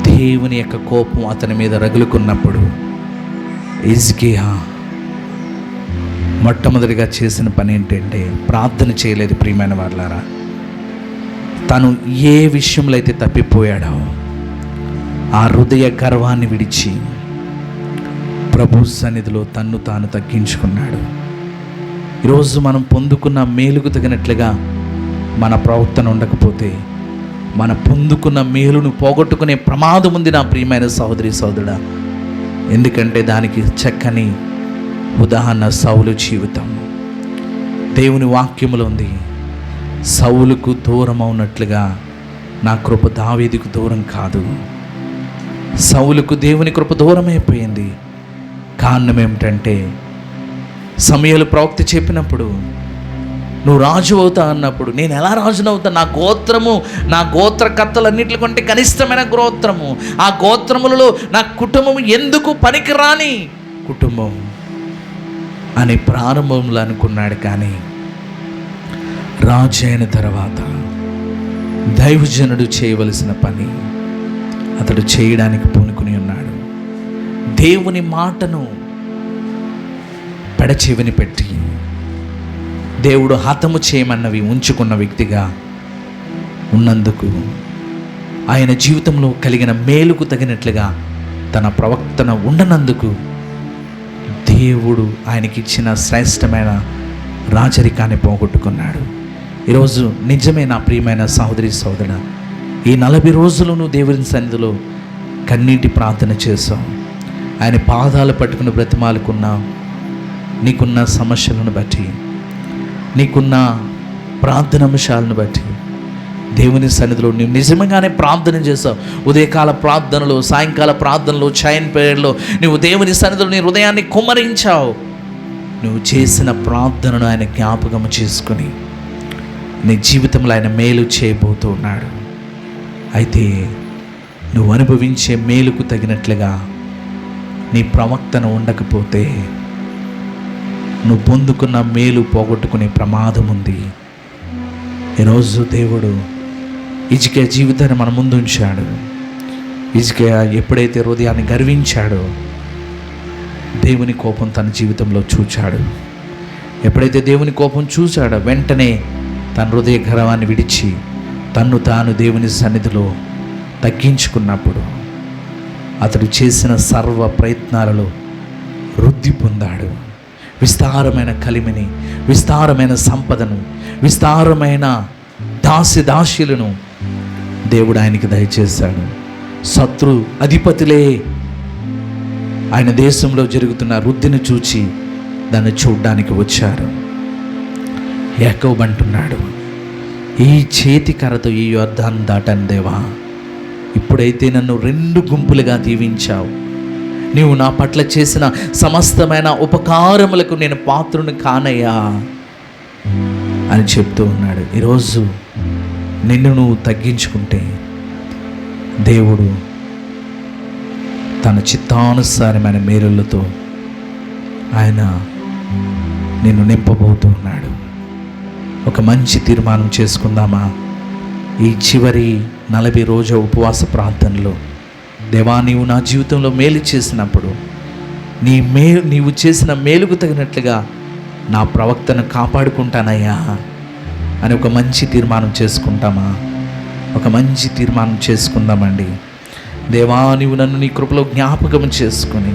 దేవుని యొక్క కోపం అతని మీద రగులుకున్నప్పుడు హిజ్కియా మొట్టమొదటిగా చేసిన పని ఏంటంటే ప్రార్థన చేయలేదు. ప్రియమైన వాళ్ళారా, తను ఏ విషయంలో అయితే తప్పిపోయాడో ఆ హృదయ గర్వాన్ని విడిచి ప్రభు సన్నిధిలో తన్ను తాను తగ్గించుకున్నాడు. ఈరోజు మనం పొందుకున్న మేలుకు తగినట్లుగా మన ప్రవర్తన ఉండకపోతే మన పొందుకున్న మేలును పోగొట్టుకునే ప్రమాదం ఉంది నా ప్రియమైన సహోదరి సోదరుడా. ఎందుకంటే దానికి చక్కని ఉదాహరణ సౌలు జీవితం. దేవుని వాక్యములో ఉంది, సౌలుకు దూరం అవునట్లుగా నా కృప దావీదుకు దూరం కాదు. సౌలుకు దేవుని కృప దూరం అయిపోయింది. కారణం ఏమిటంటే, సమూయేలు ప్రవక్త చెప్పినప్పుడు నువ్వు రాజు అవుతా అన్నప్పుడు, నేను ఎలా రాజునవుతా? నా గోత్రము, నా గోత్రకర్తలన్నింటి కంటే కనిష్టమైన గోత్రము, ఆ గోత్రములలో నా కుటుంబం ఎందుకు పనికిరాని కుటుంబం అని ప్రారంభంలో అనుకున్నాడు. కానీ రాజు అయిన తర్వాత దైవజనుడు చేయవలసిన పని అతడు చేయడానికి పూనుకుని ఉన్నాడు. దేవుని మాటను పెడచెవిని పెట్టి దేవుడు హతము చేయమన్నవి ఉంచుకున్న వ్యక్తిగా ఉన్నందుకు, ఆయన జీవితంలో కలిగిన మేలుకు తగినట్లుగా తన ప్రవక్తన ఉండనందుకు దేవుడు ఆయనకిచ్చిన శ్రేష్టమైన రాజరికాన్ని పోగొట్టుకున్నాడు. ఈరోజు నిజమే నా ప్రియమైన సహోదరి సోదర, ఈ 40 రోజులు నువ్వు దేవుని సన్నిధిలో కన్నీటి ప్రార్థన చేసావు. ఆయన పాదాలు పట్టుకుని బ్రతిమాలుకున్నావు. నీకున్న సమస్యలను బట్టి, నీకున్న ప్రార్థనాంశాలను బట్టి దేవుని సన్నిధిలో నువ్వు నిజంగానే ప్రార్థన చేసావు. ఉదయకాల ప్రార్థనలో, సాయంకాల ప్రార్థనలో, చైన్ ప్రేయర్లో నువ్వు దేవుని సన్నిధిలో నీ హృదయాన్ని కుమ్మరించావు. నువ్వు చేసిన ప్రార్థనను ఆయన జ్ఞాపకం చేసుకుని నీ జీవితంలో ఆయన మేలు చేయబోతూ ఉన్నాడు. అయితే నువ్వు అనుభవించే మేలుకు తగినట్లుగా నీ ప్రవక్తన ఉండకపోతే నువ్వు పొందుకున్న మేలు పోగొట్టుకునే ప్రమాదం ఉంది. ఈరోజు దేవుడు హిజ్కియా జీవితాన్ని మన ముందు ఉంచాడు. హిజ్కియా ఎప్పుడైతే హృదయాన్ని గర్వించాడో దేవుని కోపం తన జీవితంలో చూచాడు. ఎప్పుడైతే దేవుని కోపం చూచాడో వెంటనే తన హృదయ గర్వాన్ని విడిచి తన్ను తాను దేవుని సన్నిధిలో తగ్గించుకున్నప్పుడు అతడు చేసిన సర్వ ప్రయత్నాలలో వృద్ధి పొందాడు. విస్తారమైన కలిమిని, విస్తారమైన సంపదను, విస్తారమైన దాస్యులను దేవుడు ఆయనకి దయచేశాడు. శత్రు అధిపతులే ఆయన దేశంలో జరుగుతున్న వృద్ధిని చూచి దాన్ని చూడ్డానికి వచ్చారు. యాకోబు అంటున్నాడు, ఈ చేతి కర్రతో ఈ యోర్దాను దాటాను దేవా, ఇప్పుడైతే నన్ను 2 గుంపులుగా దీవించావు. నీవు నా పట్ల చేసిన సమస్తమైన ఉపకారములకు నేను పాత్రుని కానయ్యా అని చెప్తూ ఉన్నాడు. ఈరోజు నిన్ను నువ్వు తగ్గించుకుంటే దేవుడు తన చిత్తానుసారమైన మేలులతో ఆయన నిన్ను నింపబోతూ ఉన్నాడు. ఒక మంచి తీర్మానం చేసుకుందామా? ఈ చివరి 40 రోజుల ఉపవాస ప్రార్థనలో, దేవా నీవు నా జీవితంలో మేలు చేసినప్పుడు నీవు చేసిన మేలుకు తగినట్లుగా నా ప్రవక్తను కాపాడుకుంటానయ్యా అని ఒక మంచి తీర్మానం చేసుకుంటామా? ఒక మంచి తీర్మానం చేసుకుందామండి. దేవా నీవు నన్ను నీ కృపలో జ్ఞాపకం చేసుకొని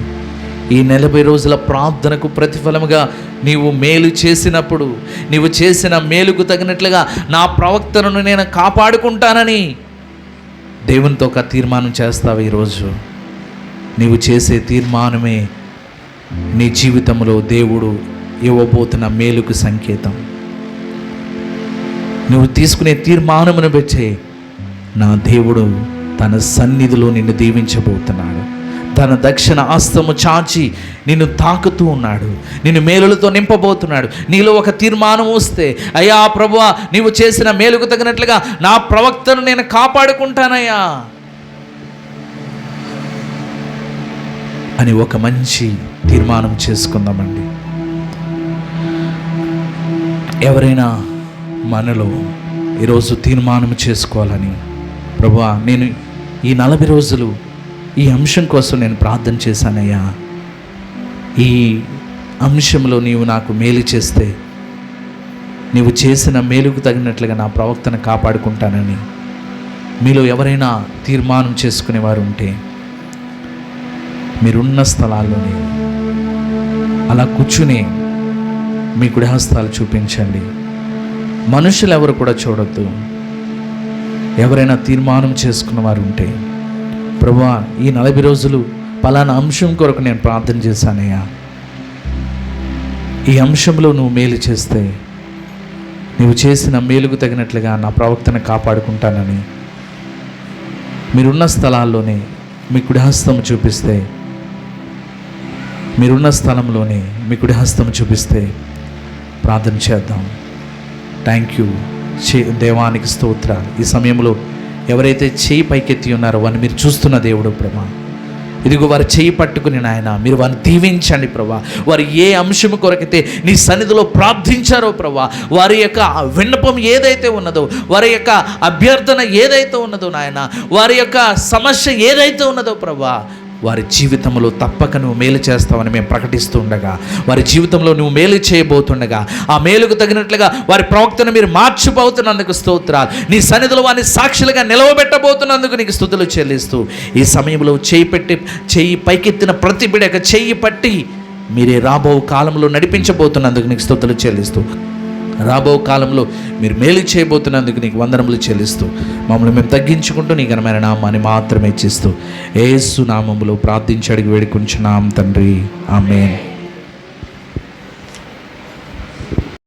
ఈ 40 రోజుల ప్రార్థనకు ప్రతిఫలముగా నీవు మేలు చేసినప్పుడు, నీవు చేసిన మేలుకు తగినట్లుగా నా ప్రవక్తను నేను కాపాడుకుంటానని దేవునితో ఒక తీర్మానం చేస్తావు. ఈరోజు నీవు చేసే తీర్మానమే నీ జీవితంలో దేవుడు ఇవ్వబోతున్న మేలుకు సంకేతం. నువ్వు తీసుకునే తీర్మానమును బట్టి నా దేవుడు తన సన్నిధిలో నిన్ను దీవించబోతున్నాడు. తన దక్షిణ హస్తము చాచి నిన్ను తాకుతూ ఉన్నాడు. నిన్ను మేలులతో నింపబోతున్నాడు. నీలో ఒక తీర్మానం వస్తే, అయ్యా ప్రభువా నీవు చేసిన మేలుకు తగినట్లుగా నా ప్రవక్తను నేను కాపాడుకుంటానయ్యా అని ఒక మంచి తీర్మానం చేసుకుందామండి. ఎవరైనా మనలో ఈరోజు తీర్మానం చేసుకోవాలని, ప్రభువా నేను ఈ 40 రోజులు ఈ అంశం కోసం నేను ప్రార్థన చేశానయ్యా, ఈ అంశంలో నీవు నాకు మేలు చేస్తే నీవు చేసిన మేలుకు తగినట్లుగా నా ప్రవక్తను కాపాడుకుంటానని మీలో ఎవరైనా తీర్మానం చేసుకునేవారు ఉంటే మీరున్న స్థలాల్లోనే అలా కూర్చుని మీ కుడి హస్తాలు చూపించండి. మనుషులు ఎవరు కూడా చూడొద్దు. ఎవరైనా తీర్మానం చేసుకున్న వారు ఉంటే, ప్రభువా ఈ 40 రోజులు పలానా అంశం కొరకు నేను ప్రార్థన చేశానయ్యా, ఈ అంశంలో నువ్వు మేలు చేస్తే నువ్వు చేసిన మేలుకు తగినట్లుగా నా ప్రవక్తను కాపాడుకుంటానని మీరున్న స్థలాల్లోనే మీ కుడి హస్తం చూపిస్తే, మీరున్న స్థలంలోనే మీ కుడి హస్తం చూపిస్తే ప్రార్థన చేద్దాం. థ్యాంక్ యూ దేవానికి స్తోత్రాలు. ఈ సమయంలో ఎవరైతే చేయి పైకెత్తి ఉన్నారో వారిని మీరు చూస్తున్న దేవుడు ప్రభా, ఇదిగో వారి చేయి పట్టుకుని నాయన మీరు వారిని దీవించండి ప్రభా. వారు ఏ అంశము కొరకైతే నీ సన్నిధిలో ప్రార్థించారో ప్రభా, వారి యొక్క విన్నపం ఏదైతే ఉన్నదో, వారి యొక్క అభ్యర్థన ఏదైతే ఉన్నదో నాయన, వారి యొక్క సమస్య ఏదైతే ఉన్నదో ప్రభా, వారి జీవితంలో తప్పక నువ్వు మేలు చేస్తావని మేము ప్రకటిస్తూ ఉండగా, వారి జీవితంలో నువ్వు మేలు చేయబోతుండగా, ఆ మేలుకు తగినట్లుగా వారి ప్రవక్తను మీరు మార్చిపోతున్నందుకు స్తోత్రాలు. నీ సన్నిధిలో వారిని సాక్షులుగా నిలవబెట్టబోతున్నందుకు నీకు స్తుతులు చెల్లిస్తూ, ఈ సమయంలో చెయ్యి పైకెత్తిన ప్రతి బిడ్డకు చెయ్యి పట్టి మీరే రాబో కాలంలో నడిపించబోతున్నందుకు నీకు స్తుతులు చెల్లిస్తూ, రాబో కాలంలో మీరు మేలు చేయబోతున్నందుకు నీకు వందనములు చెల్లిస్తూ, మమ్మల్ని మేము తగ్గించుకుంటూ నీ ఘనమైన నామాన్ని మాత్రమే ఇచ్చిస్తూ యేసు నామములో ప్రార్థించి అడిగి వేడుకుంటున్నాం తండ్రి. ఆమేన్.